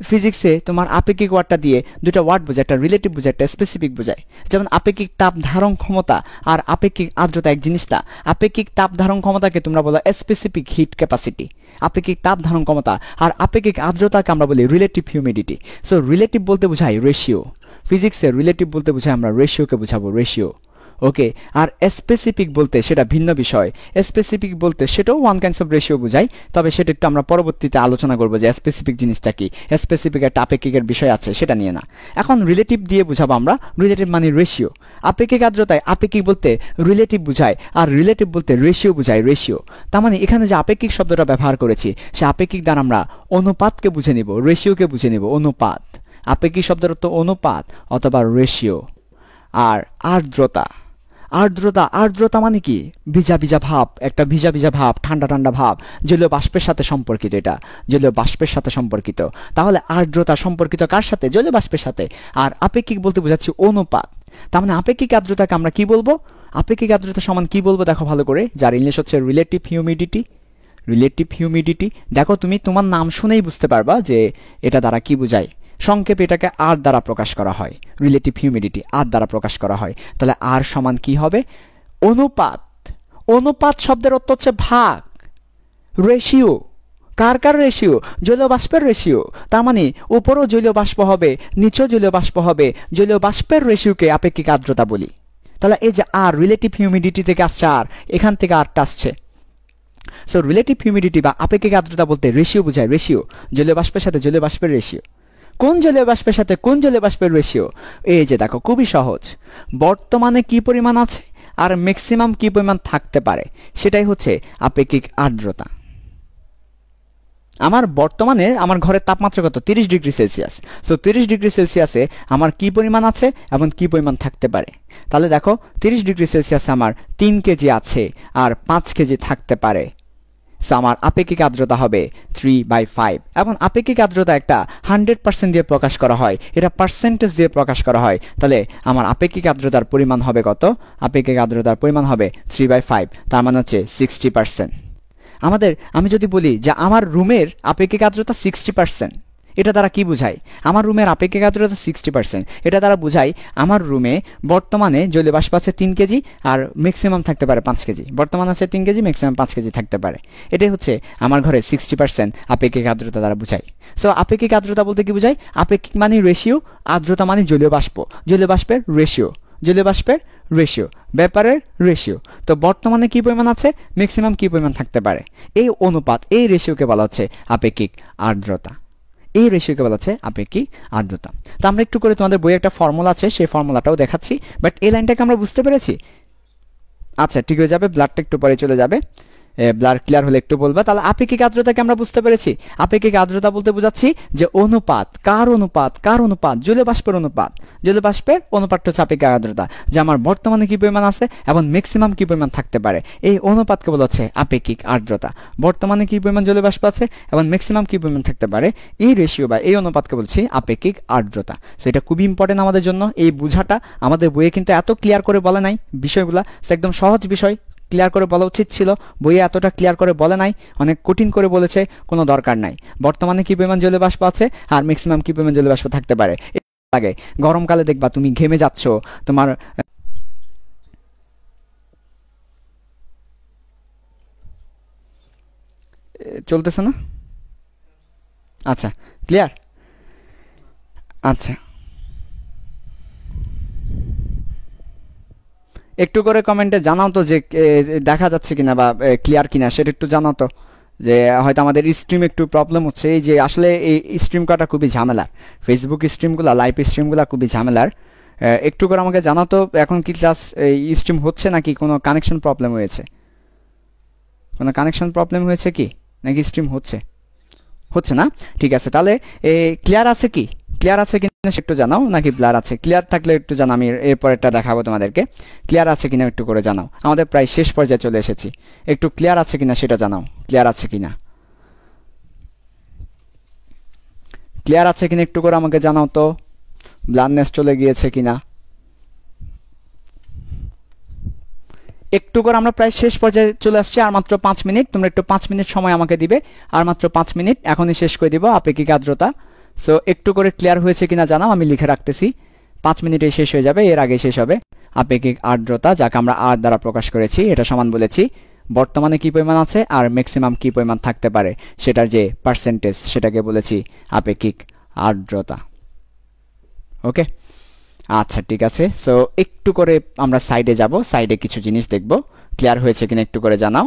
ফিজিক্সে তোমার আপেক্ষিক ওয়ার্ডটা দিয়ে দুটো ওয়ার্ড বোঝায়, একটা রিলেটিভ বোঝায়, একটা স্পেসিফিক বোঝায়। যেমন আপেক্ষিক তাপ ধারণ ক্ষমতা আর আপেক্ষিক আর্দ্রতা এক জিনিস না। আপেক্ষিক তাপ ধারণ ক্ষমতাকে তোমরা বলো স্পেসিফিক হিট ক্যাপাসিটি, আপেক্ষিক তাপ ধারণ ক্ষমতা, আর আপেক্ষিক আর্দ্রতাকে আমরা বলি রিলেটিভ হিউমিডিটি। সো রিলেটিভ বলতে বোঝাই রেশিও, ফিজিক্সে রিলেটিভ বলতে বোঝাই আমরা রেশিওকে বোঝাবো, রেশিও। ওকে, আর স্পেসিফিক বলতে সেটা ভিন্ন বিষয়। স্পেসিফিক বলতে সেটাও ওয়ান কাইন্ডস অফ রেশিও বোঝায়, তবে সেটা একটু আমরা পরবর্তীতে আলোচনা করবো যে স্পেসিফিক জিনিসটা কি। স্পেসিফিক একটা আপেক্ষিকের বিষয় আছে, সেটা নিয়ে না। এখন রিলেটিভ দিয়ে বুঝাবো আমরা, রিলেটিভ মানে রেশিও। আপেক্ষিক আর্দ্রতায় আপেক্ষিক বলতে রিলেটিভ বুঝায়, আর রিলেটিভ বলতে রেশিও বুঝায়, রেশিও। তার মানে এখানে যে আপেক্ষিক শব্দটা ব্যবহার করেছি, সে আপেক্ষিক দ্বারা আমরা অনুপাতকে বুঝে নিব, রেশিওকে বুঝে নিব, অনুপাত। আপেক্ষিক শব্দের অর্থ অনুপাত অথবা রেশিও। আর আর্দ্রতা, আর্দ্রতা, আর্দ্রতা মানে কি? ভিজা ভিজা ভাব, একটা ভিজা ভিজা ভাব, ঠান্ডা ঠান্ডা ভাব, জলীয় বাষ্পের সাথে সম্পর্কিত। এটা জলীয় বাষ্পের সাথে সম্পর্কিত। তাহলে আর্দ্রতা সম্পর্কিত কার সাথে? জলীয় বাষ্পের সাথে। আর আপেক্ষিক বলতে বোঝাচ্ছি অনুপাত। তার মানে আপেক্ষিক আর্দ্রতাকে আমরা কি বলবো? আপেক্ষিক আর্দ্রতা সমান কি বলবো দেখো ভালো করে, যার ইংলিশ হচ্ছে রিলেটিভ হিউমিডিটি। Relative humidity. দেখো তুমি তোমার নাম শুনেই বুঝতে পারবা যে এটা দ্বারা কি বোঝায়। সংক্ষেপে এটাকে আর দ্বারা প্রকাশ করা হয়, রিলেটিভ হিউমিডিটি আর দ্বারা প্রকাশ করা হয়। তাহলে আর সমান কি হবে? অনুপাত। অনুপাত শব্দের অর্থ হচ্ছে ভাগ, রেশিও। কার কার রেশিও? জলীয় বাষ্পের রেশিও। তার মানে উপরও জলীয় বাষ্প হবে, নিচেও জলীয় বাষ্প হবে, জলীয় বাষ্পের রেশিওকে আপেক্ষিক আর্দ্রতা বলি। তাহলে এই যে আর, রিলেটিভ হিউমিডিটি থেকে আসছে আর, এখান থেকে আরটা আসছে। সো রিলেটিভ হিউমিডিটি বা আপেক্ষিক আর্দ্রতা বলতে রেশিও বোঝায়, রেশিও। জলীয় বাষ্পের সাথে জলীয় বাষ্পের রেশিও। কোন জলীয় বাষ্পের সাথে কোন জলীয় বাষ্পের রেশিও? এই যে দেখো, খুবই সহজ। বর্তমানে কি পরিমাণ আছে আর ম্যাক্সিমাম কি পরিমাণ থাকতে পারে, সেটাই হচ্ছে আপেক্ষিক আর্দ্রতা। আমার বর্তমানে আমার ঘরের তাপমাত্রা কত? 30 ডিগ্রি সেলসিয়াস। সো 30 ডিগ্রি সেলসিয়াসে আমার কি পরিমাণ আছে এবং কি পরিমাণ থাকতে পারে? তাহলে দেখো 30 ডিগ্রি সেলসিয়াসে আমার 3 কেজি আছে আর 5 কেজি থাকতে পারে। সো আমার আপেক্ষিক আর্দ্রতা হবে 3/5। এবং আপেক্ষিক আর্দ্রতা একটা 100% দিয়ে প্রকাশ করা হয়, এটা পার্সেন্টেজ দিয়ে প্রকাশ করা হয়। তাহলে আমার আপেক্ষিক আর্দ্রতার পরিমাণ হবে কত? আপেক্ষিক আর্দ্রতার পরিমাণ হবে 3/5, তার মানে হচ্ছে 60%। আমি যদি বলি যে আমার রুমের আপেক্ষিক আর্দ্রতা 60%, এটা দ্বারা কি বুঝায়? আমার রুমের আপেক্ষিক আর্দ্রতা 60%, এটা দ্বারা বুঝায় আমার রুমে বর্তমানে জলীয় বাষ্প আছে 3 কেজি আর ম্যাক্সিমাম থাকতে পারে 5 কেজি। বর্তমান আছে 3 কেজি, ম্যাক্সিমাম 5 কেজি থাকতে পারে। এটাই হচ্ছে আমার ঘরে 60% আপেক্ষিক আর্দ্রতা দ্বারা বুঝায়। সো আপেক্ষিক আর্দ্রতা বলতে কি বুঝায়? আপেক্ষিক মানে রেশিও, আর্দ্রতা মানে জলীয় বাষ্প, জলীয় বাষ্পের রেশিও, জলীয় বাষ্পের রেশিও, ব্যাপারের রেশিও। তো বর্তমানে কি পরিমাণ আছে, ম্যাক্সিমাম কি পরিমাণ থাকতে পারে, এই অনুপাত, এই রেশিওকে বলা হচ্ছে আপেক্ষিক আর্দ্রতা। এই রেশিওকে বলা হচ্ছে আপেক্ষিক আর্দ্রতা। তো আমরা একটু করে তোমাদের বইয়ে একটা ফর্মুলা আছে, সেই ফর্মুলাটাও দেখাচ্ছি। বাট এই লাইনটাকে আমরা বুঝতে পেরেছি? আচ্ছা, ঠিক হয়ে যাবে, ব্লাডটা একটু পরে চলে যাবে। ব্লাড ক্লিয়ার হলে একটু বলবা। তাহলে আপেক্ষিক আর্দ্রতাকে আমরা বুঝতে পেরেছি। আপেক্ষিক আর্দ্রতা বলতে বোঝাচ্ছি যে অনুপাত। কার অনুপাত? কার অনুপাত? জলীয় বাষ্পের অনুপাত। জলীয় বাষ্পের অনুপাতটা হচ্ছে আপেক্ষিক আর্দ্রতা, যে আমার বর্তমানে কি পরিমাণ আছে এবং ম্যাক্সিমাম কি পরিমাণ থাকতে পারে, এই অনুপাতকে বলা হচ্ছে আপেক্ষিক আর্দ্রতা। বর্তমানে কি পরিমাণ জলীয় বাষ্প আছে এবং ম্যাক্সিমাম কি পরিমাণ থাকতে পারে, এই রেশিও বা এই অনুপাতকে বলছি আপেক্ষিক আর্দ্রতা। সো এটা খুবই ইম্পর্টেন্ট আমাদের জন্য, এই বোঝাটা। আমাদের বইয়ে কিন্তু এত ক্লিয়ার করে বলে নাই বিষয়গুলা, একদম সহজ বিষয়, ক্লিয়ার করে বলা উচিত ছিল। বইয়ে এতটা ক্লিয়ার করে বলে নাই, অনেক কঠিন করে বলেছে, কোনো দরকার নাই। বর্তমানে কি পরিমাণ জলীয় বাষ্প আছে আর ম্যাক্সিমাম কি পরিমাণ জলীয় বাষ্প থাকতে পারে। লাগে গরমকালে দেখবা তুমি ঘেমে যাচ্ছ, তোমার চলতেছে না? আচ্ছা, ক্লিয়ার? আচ্ছা, একটু করে কমেন্টে জানাও তো যে দেখা যাচ্ছে কিনা বা ক্লিয়ার কিনা, সেটা একটু জানাও তো। যে হয়তো আমাদের স্ট্রিম একটু প্রবলেম হচ্ছে, এই যে আসলে এই স্ট্রিম করাটা খুবই ঝামেলার। ফেসবুক স্ট্রিমগুলো, লাইভ স্ট্রিমগুলো খুবই ঝামেলার। একটু করে আমাকে জানাও তো এখন কি ক্লাস স্ট্রিম হচ্ছে নাকি কোনো কানেকশন প্রবলেম হয়েছে? কোনো কানেকশন প্রবলেম হয়েছে কি, নাকি স্ট্রিম হচ্ছে? হচ্ছে না? ঠিক আছে, তাহলে ক্লিয়ার আছে কি? ক্লিয়ার আছে কিনা একটু জানাও, নাকি ব্লার আছে? ক্লিয়ার থাকলে একটু জানাও, আমি এরপরেরটা দেখাবো তোমাদেরকে। ক্লিয়ার আছে কিনা একটু করে জানাও। আমাদের প্রায় শেষ পর্যায়ে চলে এসেছি, একটু ক্লিয়ার আছে কিনা সেটা জানাও। ক্লিয়ার আছে কিনা, ক্লিয়ার আছে কিনা একটু করে আমাকে জানাও তো। ব্লারনেস চলে গিয়েছে কিনা একটু করে আমরা প্রায় শেষ পর্যায়ে চলে আসছি, আর মাত্র 5 মিনিট। তোমরা একটু 5 মিনিট সময় আমাকে দিবে, আর মাত্র 5 মিনিট, এখনই শেষ করে দিব আপেক্ষিক আর্দ্রতা। সো একটু করে ক্লিয়ার হয়েছে কিনা জানাও, আমি লিখে রাখতেছি। 5 মিনিটে শেষ হয়ে যাবে, এর আগে শেষ হবে। আপেক্ষিক আর্দ্রতা, যাকে আমরা আর দ্বারা প্রকাশ করেছি, এটা সমান বলেছি বর্তমানে কি পরিমাণ আছে আর ম্যাক্সিমাম কি পরিমাণ থাকতে পারে সেটার যে পার্সেন্টেজ, সেটাকে বলেছি আপেক্ষিক আর্দ্রতা। ওকে, আচ্ছা ঠিক আছে। সো একটু করে আমরা সাইডে যাব, সাইডে কিছু জিনিস দেখব, ক্লিয়ার হয়েছে কিনা একটু করে জানাও।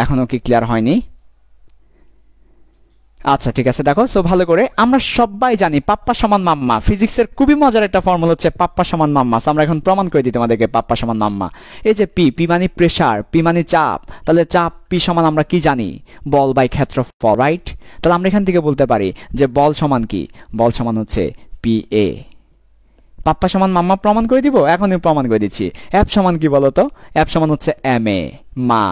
এখনো কি ক্লিয়ার হয়নি? আচ্ছা ঠিক আছে, দেখো। সো ভালো করে আমরা সবাই জানি পাপ্পা সমান মাম্মা। ফিজিক্সের খুবই মজার একটা ফর্মুলা হচ্ছে পাপ্পা সমান মাম্মা। আমরা এখন প্রমাণ করে দিই তোমাদেরকে পাপ্পা সমান মাম্মা। এই যে পি মানে প্রেসার, পি মানে চাপ, তাহলে চাপ পি সমান আমরা কি জানি? বল বাই ক্ষেত্রফল, রাইট? তাহলে আমরা এখান থেকে বলতে পারি যে বল সমান কি? বল সমান হচ্ছে পি এ। পাপ্পা সমান মাম্মা প্রমাণ করে দিব, এখনই প্রমাণ করে দিচ্ছি। এফ সমান কি বলতো? এফ সমান হচ্ছে এম এ মা,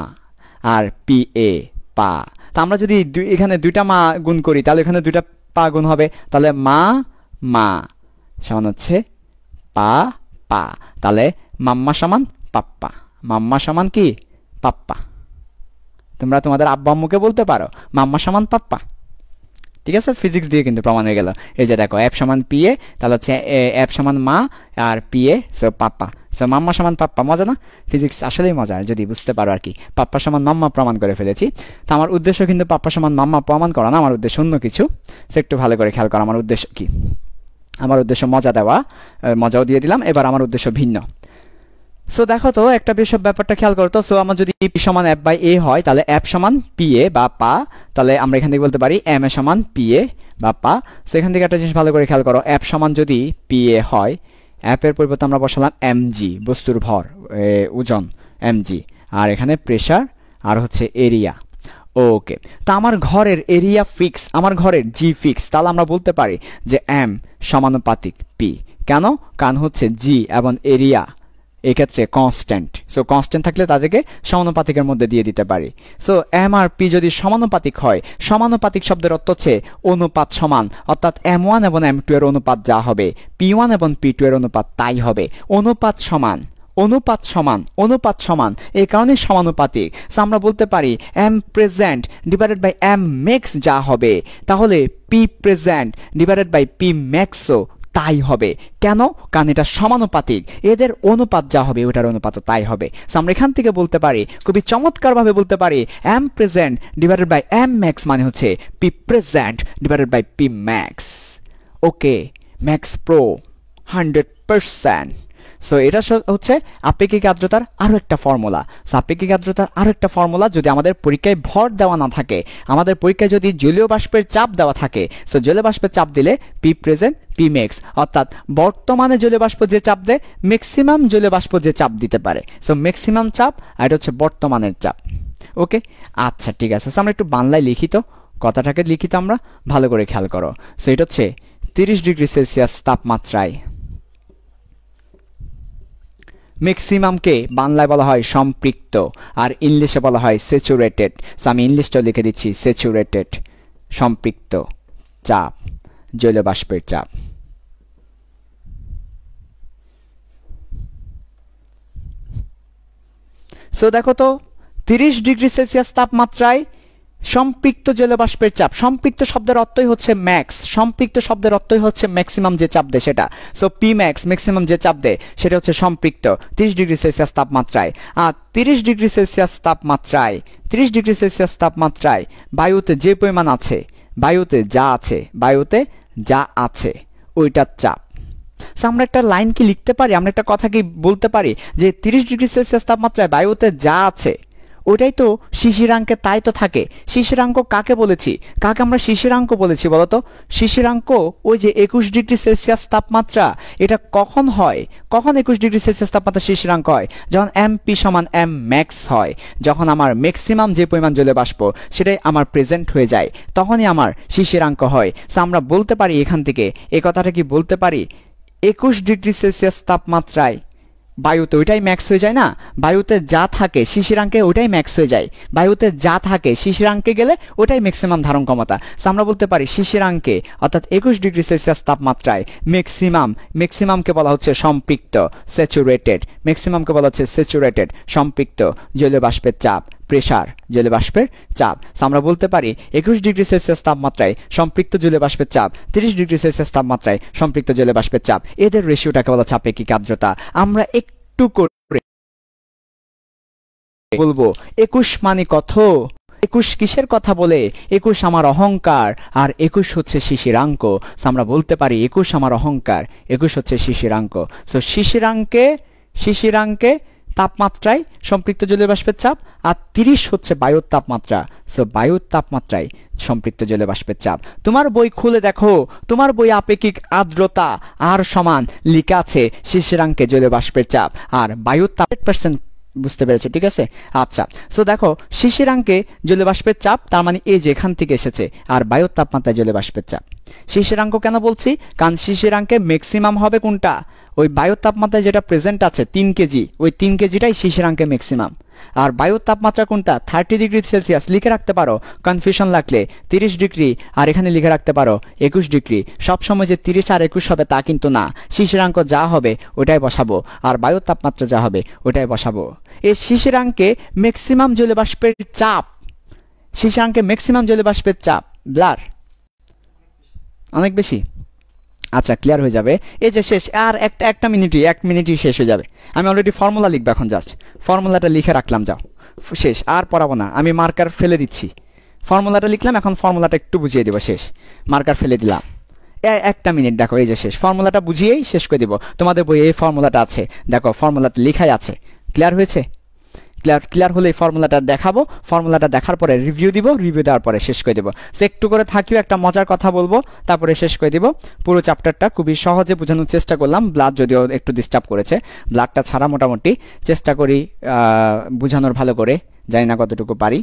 আর পি এ পা। তা আমরা যদি এখানে দুইটা মা গুণ করি, তাহলে এখানে দুইটা পা গুণ হবে, তাহলে মা মা সমান হচ্ছে পা পা। তাহলে মাম্মা সমান পাপ্পা, মাম্মা সমান কি? পাপ্পা। তোমরা তোমাদের আব্বা আম্মুকে বলতে পারো মাম্মা সমান পাপ্পা। ঠিক আছে, ফিজিক্স দিয়ে কিন্তু প্রমাণ হয়ে গেল। এই যে দেখো, এফ সমান পি এ, তাহলে হচ্ছে এফ সমান মা আর পি এ, সো পাপ্পা। সো মাম্মা সমান পাপ্পা। মজা না? ফিজিক্স আসলেই মজার যদি বুঝতে পারো আর কি। পাপ্পা সমান মাম্মা প্রমাণ করে ফেলেছি। তো আমার উদ্দেশ্য কিন্তু পাপ্পা সমান মাম্মা প্রমাণ করা না, আমার উদ্দেশ্য অন্য কিছু। সে একটু ভালো করে খেয়াল করো আমার উদ্দেশ্য কি। আমার উদ্দেশ্য মজা দেওয়া, মজাও দিয়ে দিলাম। এবার আমার উদ্দেশ্য ভিন্ন। সো দেখো তো একটা বিষয়, ব্যাপারটা খেয়াল করতো। সো আমার যদি পি সমান এফ বাই এ হয়, তাহলে এফ সমান পি এ বা পা। তাহলে আমরা এখান থেকে বলতে পারি এম এ সমান পি এ বা পা। সো এখান থেকে একটা জিনিস ভালো করে খেয়াল করো, এফ সমান যদি পি এ হয়, এফ এর পরিবর্তে আমরা বসালাম এম জি, বস্তুর ভর, ওজন এম জি, আর এখানে প্রেসার আর হচ্ছে এরিয়া। ওকে, তা আমার ঘরের এরিয়া ফিক্স, আমার ঘরের জি ফিক্স। তাহলে আমরা বলতে পারি যে এম সমানুপাতিক পি। কেন? কারণ হচ্ছে জি এবং এরিয়া এক্ষেত্রে কনস্ট্যান্ট। সো কনস্ট্যান্ট থাকলে তাদেরকে সমানুপাতিকের মধ্যে দিয়ে দিতে পারি। সো এম আর পি যদি সমানুপাতিক হয়, সমানুপাতিক শব্দের অর্থ হচ্ছে অনুপাত সমান, অর্থাৎ এম ওয়ান এবং এম টু এর অনুপাত যা হবে, পি ওয়ান এবং পি টু এর অনুপাত তাই হবে। অনুপাত সমান, অনুপাত সমান, অনুপাত সমান, এই কারণে সমানুপাতিক। সো আমরা বলতে পারি M present divided by M max যা হবে, তাহলে P present divided by P ম্যাক্সও তাই হবে। কেন? কারণ এটা সমানুপাতিক, এদের অনুপাত যা হবে ওটার অনুপাতও তাই হবে। আমরা এখান থেকে বলতে পারি, খুবই চমৎকারভাবে বলতে পারি, M present divided by M max মানে হচ্ছে P present divided by P max. Okay, max pro 100%। So এটা হচ্ছে আপেক্ষিক আর্দ্রতার আরো একটা ফর্মুলা। আপেক্ষিক আর্দ্রতার আরো একটা ফর্মুলা, যদি আমাদের পরীক্ষায় ভর দেওয়া না থাকে, আমাদের পরীক্ষায় যদি জলীয় বাষ্পের চাপ দেওয়া থাকে, সো জলীয় বাষ্পের চাপ দিলে পি প্রেজেন্ট পি ম্যাক্স, অর্থাৎ বর্তমানে জলীয় বাষ্প যে চাপ দেয়, ম্যাক্সিমাম জলীয় বাষ্প যে চাপ দিতে পারে। সো ম্যাক্সিমাম চাপ, আর এটা হচ্ছে বর্তমানের চাপ। ওকে, আচ্ছা ঠিক আছে। আমরা একটু বাংলায় লিখিত কথাটাকে লিখিত আমরা ভালো করে খেয়াল করো। সো এটা হচ্ছে 30 ডিগ্রি সেলসিয়াস তাপমাত্রায় ম্যাক্সিমামকে বাংলায় বলা হয় সম্পৃক্ত, আর ইংলিশে বলা হয় স্যাচুরেটেড। আমি ইংলিশটাও লিখে দিচ্ছি, স্যাচুরেটেড, সম্পৃক্ত চাপ, জলীয় বাষ্পের চাপ। সো দেখো তো, 30 ডিগ্রি সেলসিয়াস তাপমাত্রায় সম্পৃক্ত জলীয় বাষ্পের চাপ, সম্পৃক্ত শব্দের অর্থই হচ্ছে ম্যাক্স, সম্পৃক্ত শব্দের অর্থই হচ্ছে ম্যাক্সিমাম যে চাপ দেয় সেটা। সো পি ম্যাক্স, ম্যাক্সিমাম যে চাপ দেয় সেটা হচ্ছে সম্পৃক্ত 30 ডিগ্রি সেলসিয়াস তাপমাত্রায়। আর 30 ডিগ্রি সেলসিয়াস তাপমাত্রায়, 30 ডিগ্রি সেলসিয়াস তাপমাত্রায় বায়ুতে যে পরিমাণ আছে, বায়ুতে যা আছে, বায়ুতে যা আছে ওইটার চাপ। আমরা একটা লাইন কি লিখতে পারি, আমরা একটা কথা কি বলতে পারি যে 30 ডিগ্রি সেলসিয়াস তাপমাত্রায় বায়ুতে যা আছে ওটাই তো শিশিরাঙ্কে তাই তো থাকে। শিশিরাঙ্ক কাকে বলেছি, কাকে আমরা শিশিরাঙ্ক বলেছি বলতো? শিশিরাঙ্ক ওই যে 21 ডিগ্রি সেলসিয়াস তাপমাত্রা, এটা কখন হয়? কখন 21 ডিগ্রি সেলসিয়াস তাপমাত্রা শিশিরাঙ্ক হয়? যখন এম পি সমান এম ম্যাক্স হয়, যখন আমার ম্যাক্সিমাম যে পরিমাণ জলীয় বাষ্প সেটাই আমার প্রেজেন্ট হয়ে যায়, তখনই আমার শিশিরাঙ্ক হয়। সো আমরা বলতে পারি এখান থেকে, এই কথাটা কি বলতে পারি, 21 ডিগ্রি সেলসিয়াস তাপমাত্রায় বায়ুতে ওইটাই ম্যাক্স হয়ে যায় না, বায়ুতে যা থাকে শিশিরাঙ্কে ওইটাই ম্যাক্স হয়ে যায়, বায়ুতে যা থাকে শিশিরাঙ্কে গেলে ওটাই ম্যাক্সিমাম ধারণ ক্ষমতা। আমরা বলতে পারি শিশিরাঙ্কে অর্থাৎ 21 ডিগ্রি সেলসিয়াস তাপমাত্রায় ম্যাক্সিমামকে বলা হচ্ছে সম্পৃক্ত স্যাচুরেটেড, ম্যাক্সিমামকে বলা হচ্ছে স্যাচুরেটেড সম্পৃক্ত জলীয় বাষ্পের চাপ, প্রেসার জলীয় বাষ্পের চাপ। আমরা বলতে পারি 21 ডিগ্রি সেলসিয়াস তাপমাত্রায় সম্পৃক্ত জলীয় বাষ্পের চাপ, 30 ডিগ্রি সেলসিয়াস তাপমাত্রায় সম্পৃক্ত জলীয় বাষ্পের চাপ, এদের রেশিওটাকে বলা হচ্ছে আপেক্ষিক আর্দ্রতা। আমরা একটু করে বলবো 21 মানে কত, 21 কিসের কথা বলে, 21 আমার অহংকার, আর 21 হচ্ছে শিশিরাঙ্ক। আমরা বলতে পারি 21 আমার অহংকার, 21 হচ্ছে শিশিরাঙ্ক। সো শিশিরাঙ্কে তাপমাত্রায় সম্পৃক্ত জলীয় বাষ্পের চাপ, আর 30 হচ্ছে বায়ুর তাপমাত্রা। সো বায়ুর তাপমাত্রায় সম্পৃক্ত জলীয় বাষ্পের চাপ। তোমার বই খুলে দেখো, তোমার বই আপেক্ষিক আর্দ্রতা আর সমান লেখা আছে শিশিরাঙ্কে জলীয় বাষ্পের চাপ আর বায়ুর তাপ 100%। বুঝতে পেরেছো? ঠিক আছে, আচ্ছা। সো দেখো শিশিরাঙ্কে জলীয় বাষ্পের চাপ, তার মানে এই যে এখান থেকে এসেছে, আর বায়ুর তাপমাত্রায় জলীয় বাষ্পের চাপ। শিশিরাঙ্ক কেন বলছি? কারণ শিশিরাঙ্কে ম্যাক্সিমাম হবে কোনটা, ওই বায়ুর তাপমাত্রায় যেটা প্রেজেন্ট আছে 3 কেজি, ওই 3 কেজিটাই শিশিরাঙ্কে ম্যাক্সিমাম। আর বায়ুর তাপমাত্রা কোনটা, 30 ডিগ্রি সেলসিয়াস লিখে রাখতে পারো, কনফিউশন লাগলে 30 ডিগ্রি, আর এখানে লিখে রাখতে পারো 21 ডিগ্রি। সবসময় যে 30 আর 21 হবে তা কিন্তু না, শিশিরাঙ্ক যা হবে ওটাই বসাবো, আর বায়ুর তাপমাত্রা যা হবে ওটাই বসাবো। এই শিশিরাঙ্কে ম্যাক্সিমাম জলীয় বাষ্পের চাপ, শিশিরাঙ্কে ম্যাক্সিমাম জলীয় বাষ্পের চাপ ব্লার অনেক বেশি। আচ্ছা, ক্লিয়ার হয়ে যাবে। এই যে শেষ, আর একটা মিনিটই শেষ হয়ে যাবে। আমি অলরেডি ফর্মুলা লিখবো এখন, জাস্ট ফর্মুলাটা লিখে রাখলাম, যাও শেষ, আর পড়াবো না, আমি মার্কার ফেলে দিচ্ছি। ফর্মুলাটা লিখলাম, এখন ফর্মুলাটা একটু বুঝিয়ে দেবো, শেষ, মার্কার ফেলে দিলাম। একটা মিনিট, দেখো এই যে শেষ, ফর্মুলাটা বুঝিয়েই শেষ করে দিব। তোমাদের বইয়ে এই ফর্মুলাটা আছে, দেখো ফর্মুলাটা লেখাই আছে। ক্লিয়ার হয়েছে? ক্লিয়ার হলে এই ফর্মুলাটা দেখাবো, ফর্মুলাটা দেখার পরে রিভিউ দিব, রিভিউ দেওয়ার পরে শেষ করে দেবো। সো একটু করে থাকিও, একটা মজার কথা বলবো, তারপরে শেষ করে দিব। পুরো চ্যাপ্টারটা খুবই সহজে বোঝানোর চেষ্টা করলাম, ব্লাড যদিও একটু ডিস্টার্ব করেছে, ব্লাডটা ছাড়া মোটামুটি চেষ্টা করি বোঝানোর ভালো করে, জানি না কতটুকু পারি।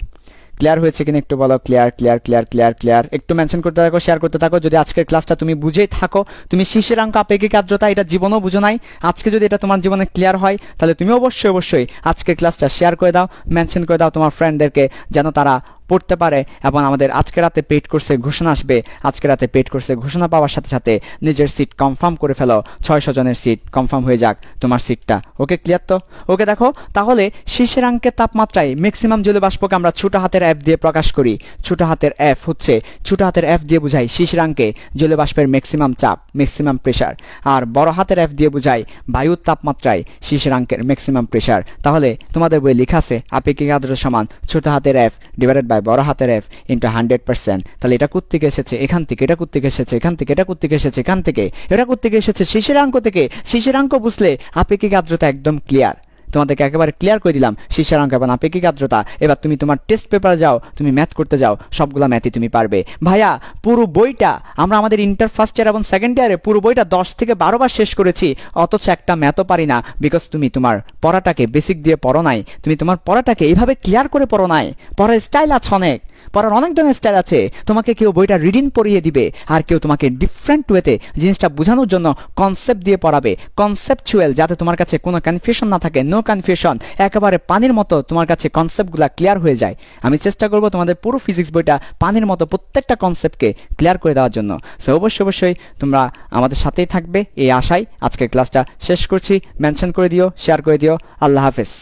ক্লিয়ার হয়েছে কিনা একটু বলো। ক্লিয়ার একটু মেনশন করতে থাকো, শেয়ার করতে থাকো। যদি আজকের ক্লাসটা তুমি বুঝেই থাকো, তুমি শিশিরাঙ্ক আপেক্ষিক আর্দ্রতা এটা জীবনেও বুঝো নাই, আজকে যদি এটা তোমার জীবনে ক্লিয়ার হয়, তাহলে তুমি অবশ্যই আজকের ক্লাসটা শেয়ার করে দাও, মেনশন করে দাও তোমার ফ্রেন্ডদেরকে, যেন তারা পড়তে পারে। এবং আমাদের আজকে রাতে পেইড কোর্সে ঘোষণা আসবে, আজকে রাতে পেইড কোর্সে ঘোষণা পাওয়ার সাথে সাথে নিজের সিট কনফার্ম করে ফেলো, 600 জনের সিট কনফার্ম হয়ে যাক তোমার সিটটা। ওকে, ক্লিয়ার তো? ওকে, দেখো তাহলে শিশিরাঙ্কের তাপমাত্রায় ম্যাক্সিমাম জলীয় বাষ্পকে আমরা ছোট হাতের এফ দিয়ে প্রকাশ করি। ছোট হাতের এফ হচ্ছে, ছোট হাতের এফ দিয়ে বোঝাই শিশিরাঙ্কে জলীয় বাষ্পের ম্যাক্সিমাম চাপ, ম্যাক্সিমাম প্রেসার, আর বড় হাতের এফ দিয়ে বোঝাই বায়ুর তাপমাত্রায় শিশিরাঙ্কের ম্যাক্সিমাম প্রেসার। তাহলে তোমাদের বইয়ে লেখা আছে আপেক্ষিক আর্দ্রতা সমান ছোট হাতের এফ ডিভাইডেড বাই বড় হাতের এফ ইন্টু 100%। তাহলে এটা কোত্থেকে এসেছে? এখান থেকে। এটা কোত্থেকে এসেছে? এখান থেকে। এটা কোত্থেকে এসেছে? এখান থেকে। এটা কোত্থেকে এসেছে? শিশিরাঙ্ক থেকে। শিশিরাঙ্ক বুঝলে আপেক্ষিক আর্দ্রতা একদম ক্লিয়ার। তোমাদেরকে একেবারে ক্লিয়ার করে দিলাম শিশিরাঙ্ক এবং আপেক্ষিক আর্দ্রতা। এবার তুমি তোমার টেস্ট পেপারে যাও, তুমি ম্যাথ করতে যাও, সবগুলা ম্যাথই তুমি পারবে। ভাইয়া পুরো বইটা আমরা আমাদের ইন্টার ফার্স্ট ইয়ার এবং সেকেন্ড ইয়ারে পুরো বইটা 10 থেকে 12 বার শেষ করেছি, অথচ একটা ম্যাথও পারি না, বিকজ তুমি তোমার পড়াটাকে বেসিক দিয়ে পড়ো নাই, তুমি তোমার পড়াটাকে এইভাবে ক্লিয়ার করে পড়ো নাই। পড়ার স্টাইল আছে অনেক, পড়ার অনেক ধরনের স্টাইল আছে। তোমাকে কেউ বইটা রিডিং পড়িয়ে দিবে, আর কেউ তোমাকে ডিফারেন্ট ওয়েতে জিনিসটা বোঝানোর জন্য কনসেপ্ট দিয়ে পড়াবে, কনসেপচুয়াল, যাতে তোমার কাছে কোনো কনফিউশন না থাকে, নো কনফিউশন, একেবারে পানির মতো তোমার কাছে কনসেপ্টগুলো ক্লিয়ার হয়ে যায়। আমি চেষ্টা করব তোমাদের পুরো ফিজিক্স বইটা পানির মতো প্রত্যেকটা কনসেপ্টকে ক্লিয়ার করে দেওয়ার জন্য। সো অবশ্যই তোমরা আমাদের সাথেই থাকবে এই আশায় আজকের ক্লাসটা শেষ করছি। মেনশন করে দিও, শেয়ার করে দিও। আল্লাহ হাফেজ।